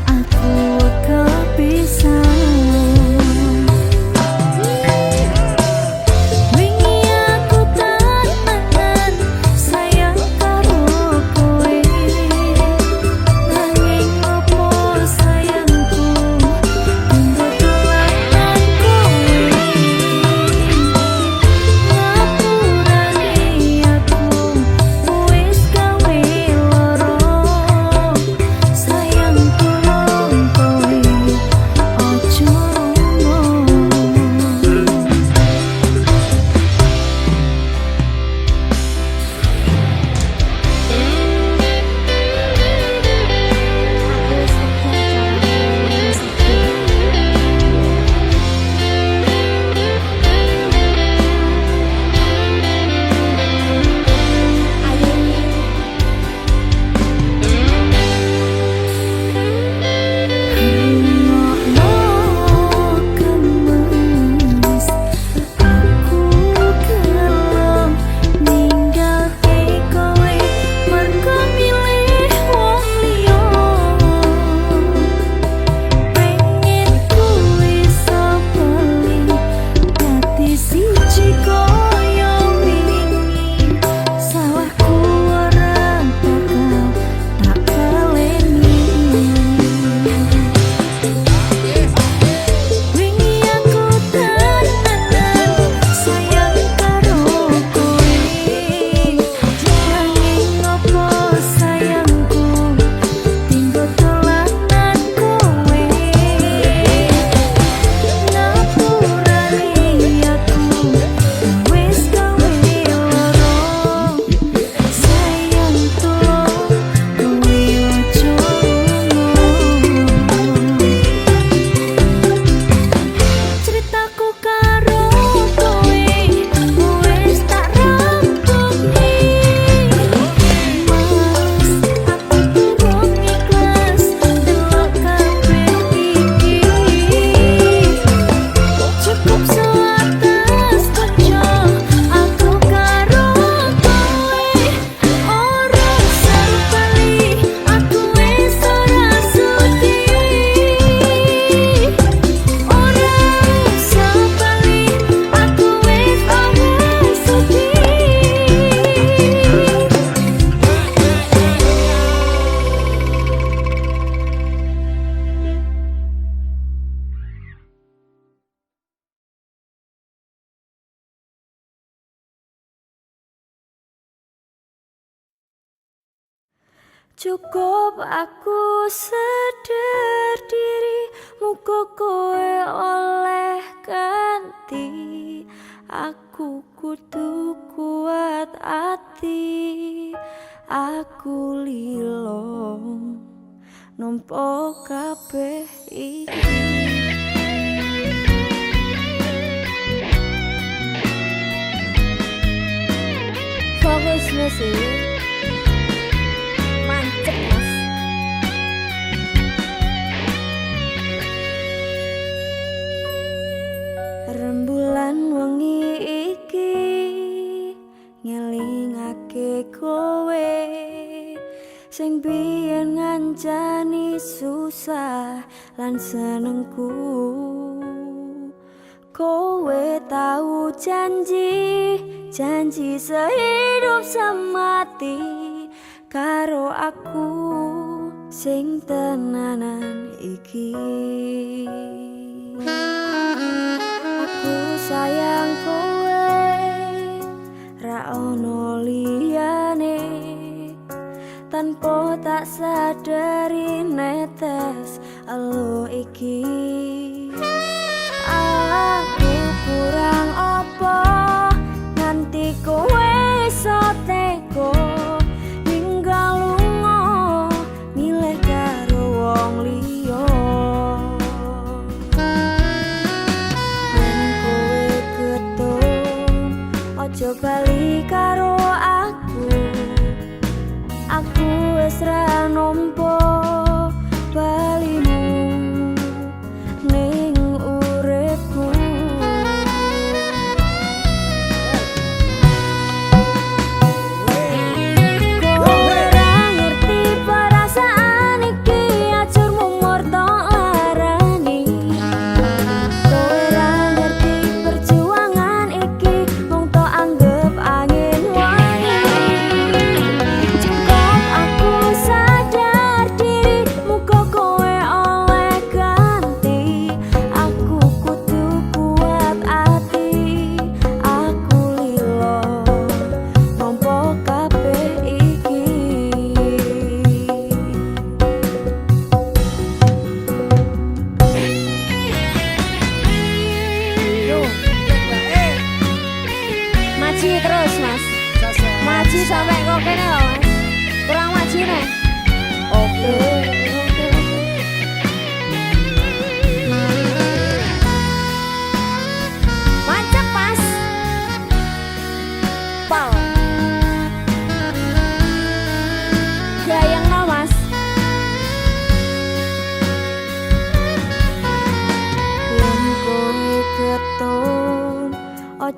aku kepisah. Cukup aku sadar diri, muga kowe oleh ganti. Aku kudu kuat ati, aku lilo nampa kabeh iki. Fokus musik mancep mas. Rembulan wengi iki ngelingake kowe sing biyen ngancani susah lan senengku. Kowe tau janji sehidup semati karo aku sing tenanan iki. Aku sayang kowe ra ono liyane, tanpa tak sadari netes elo iki. Aku kurang apa nganti kowe iso teko ninggal lunga milih karo wong liya. Yen kowe ketun aja bali karo aku wis ra nampa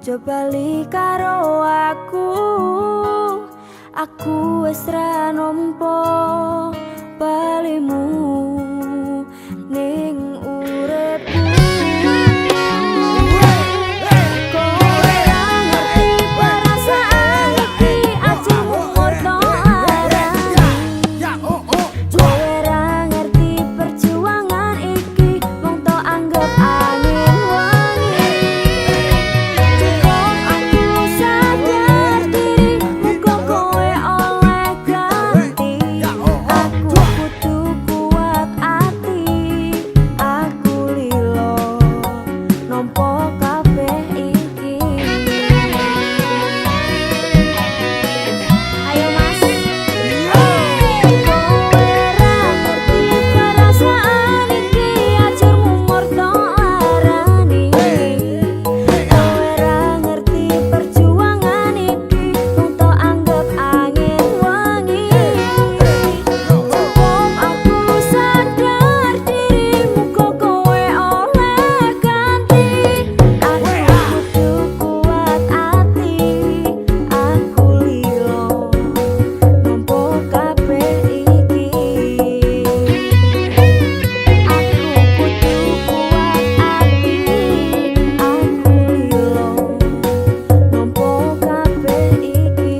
Ojo bali karo aku wis ra nampa balimu ning uripku. Kowe ra ngerti perasaan iki aja ngono arani. Kowe ra ngerti perjuangan iki wong tok anggap angin wangi. Cukup aku sadar diri muga kowe oleh ganti. Aku kudu kuat ati, aku lilo nampa kabeh iki. Ayo Mas. Kowe ra ngerti perasaan iki aja umur tok arani. Kowe ra ngerti perjuangan iki wong tok anggap angin wangi. Cukup aku sadar diri muga kowe oleh ganti. Aku kudu kuat ati, aku lilo nampa kabeh iki. Aku kudu kuat ati, aku lilo nampa kabeh iki.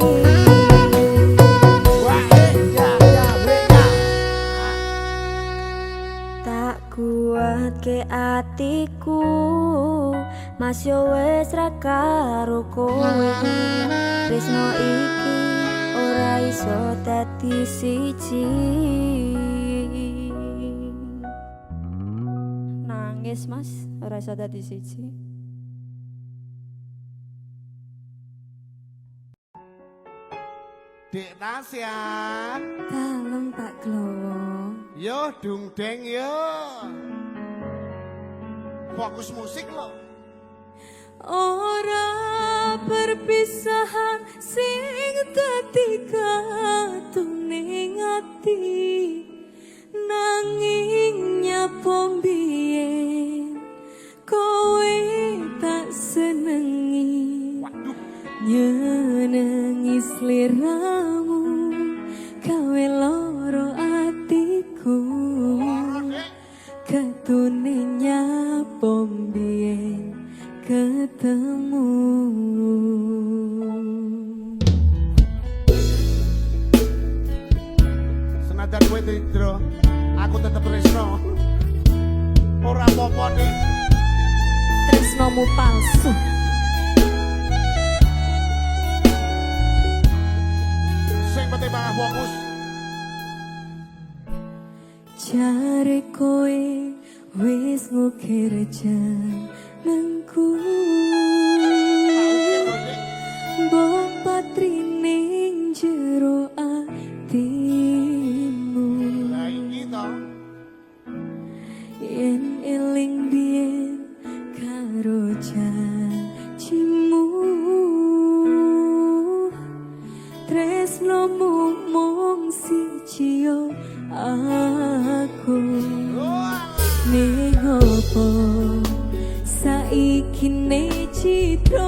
Tak kuat ke atiku, Mas yo wis ra karo kowe. Tresno iki ora iso dadi siji. Nangis Mas, ora iso dadi siji. Dek Tasya. Dalem Pak Glowo. Yo dung deng yo. Fokus musik lo. Ora perpisahan sing dadi katuning ati, nanging nyapa mbiyen kowe tak senengi. Nyenengi sliramu gawe loro atiku, ketune nyapa mbiyen ketemu. Senajan kowe Tridro, aku tetep tresno. Ora apa-apa nih. Tresnomu palsu. Sing penting malah fokus. Jare kowe wis ngukir jenengku, mbok patrining jero atimu. Lah iki to. Yen eling biyen karo janjimu, tresnomu mung siji yo aku. Ning opo saiki ne citra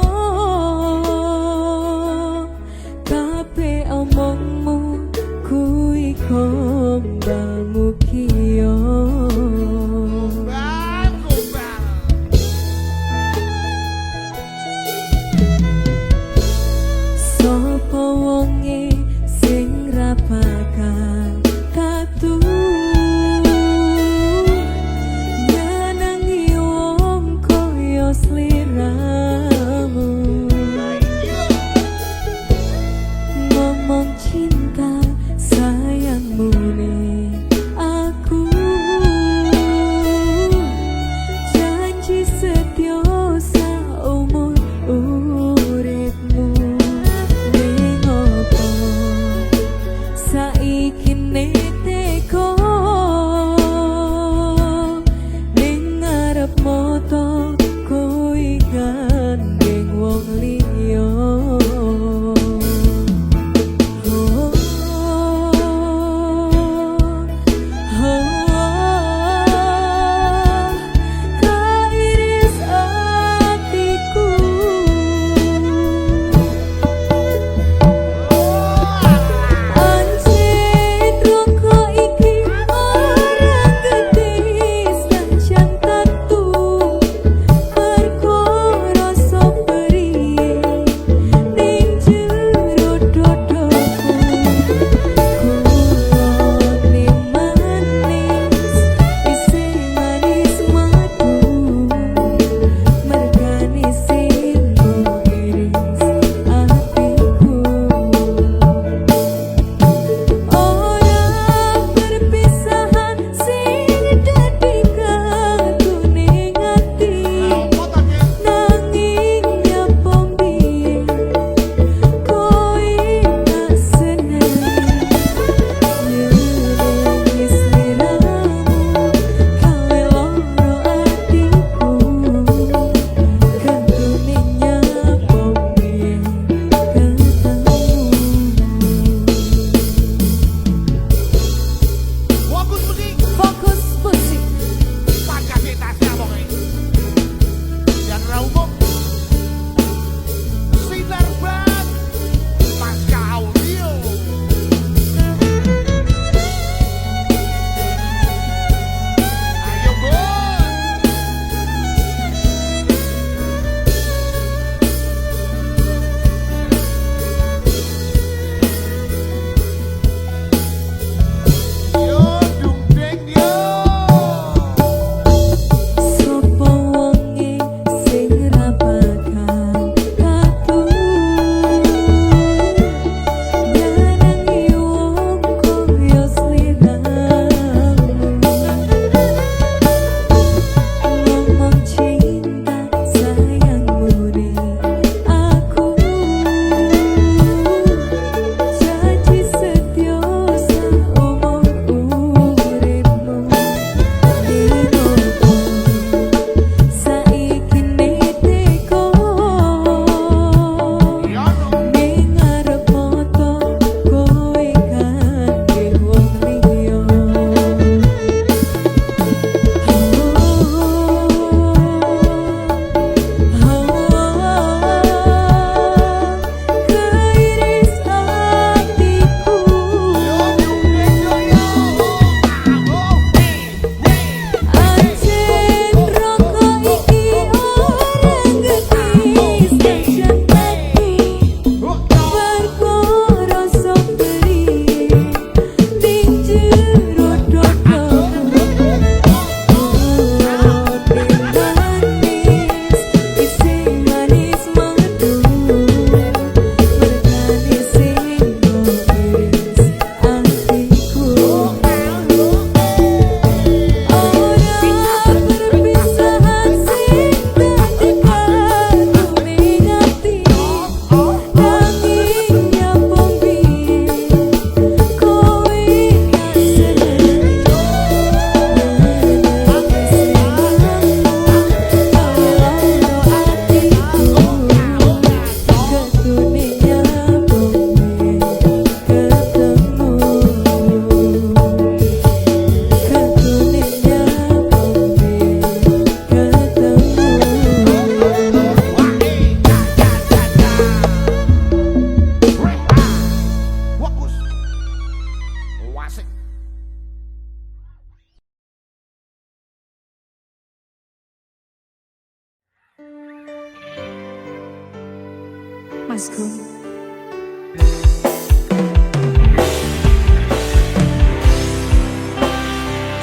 Mas Gun.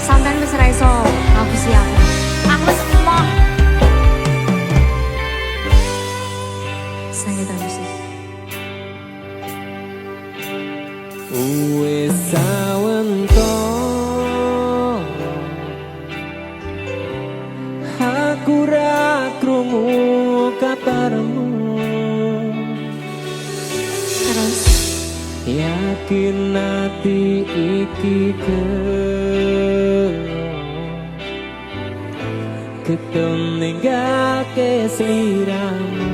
Sampeyan wis ra iso ngapusi aku. Aku wis emoh. Saya terus. Wis sawento aku ra krungu kabarmu. Terus Yakin ati iki ketun ninggake sliramu.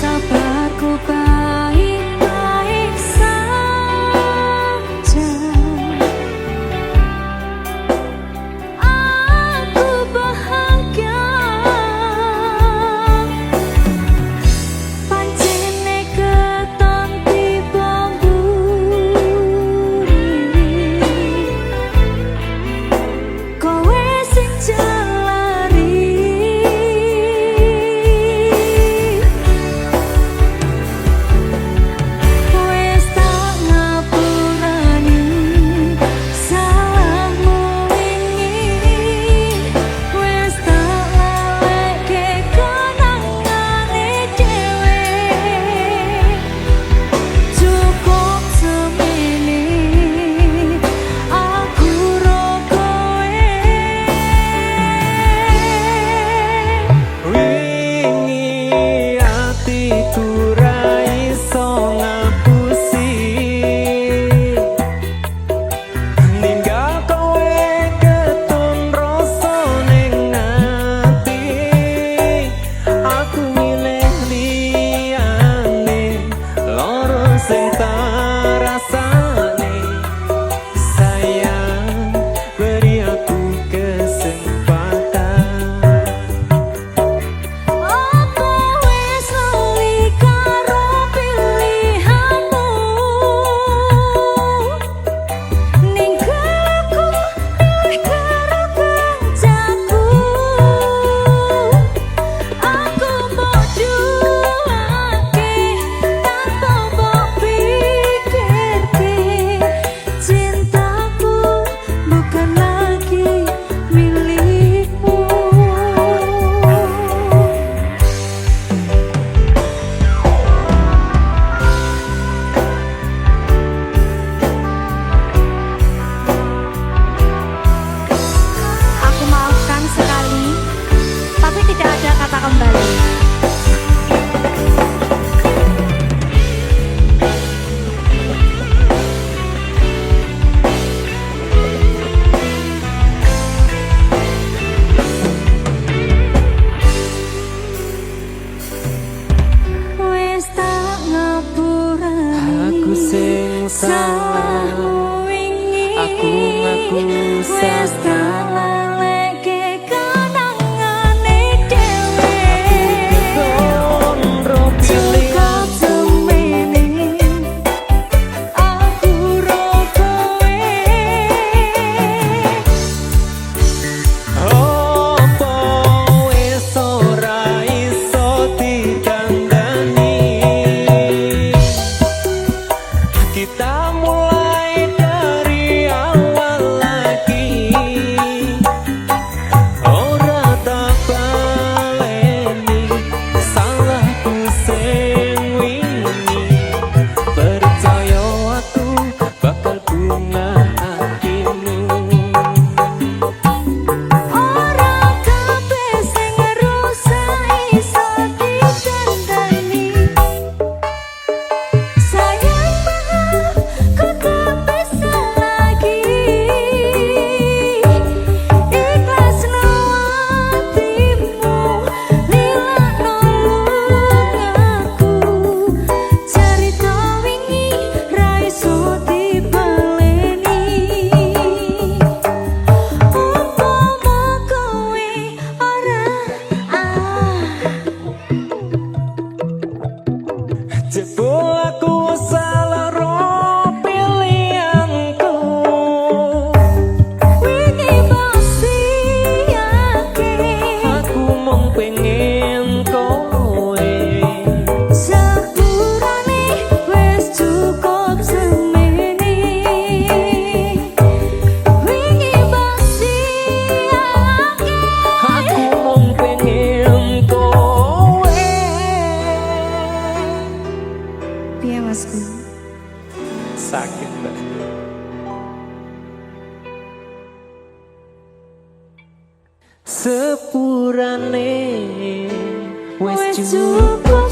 kabarku baik-baik saja. Aku bahagia. Pancene keton tiba mburi. Kowe sing jelari. Wes tak ngapurani salahmu wingi. Wes tak laleke kenangane dhewe. Cukup semene aku ro kowe. Wingi atiku ra iso ngapusi ninggal kowe ketun rasa ning ati. Aku milih liyane loro sing tak rasane. Sayang beri aku kesempatan. Apa wes lali karo pilihanmu. Ninggalku milih karo kancaku. Aku mbok duwake tanpa mbok pikirke. Cintaku bukan lagi milikmu. Aku maafkan sekali, tapi tidak ada kata kembali. Wes tak ngapurani Aku sing salah, salahmu wingi. aku ngaku Wes tak salah. laleke kenangane dhewe. Ketun ro pilih Cukup semene aku ro kowe. apa wis ora iso dikandani. Kita mulai dari awal lagi. ya Masku. Sakit Mbak. Sepurane wes cukup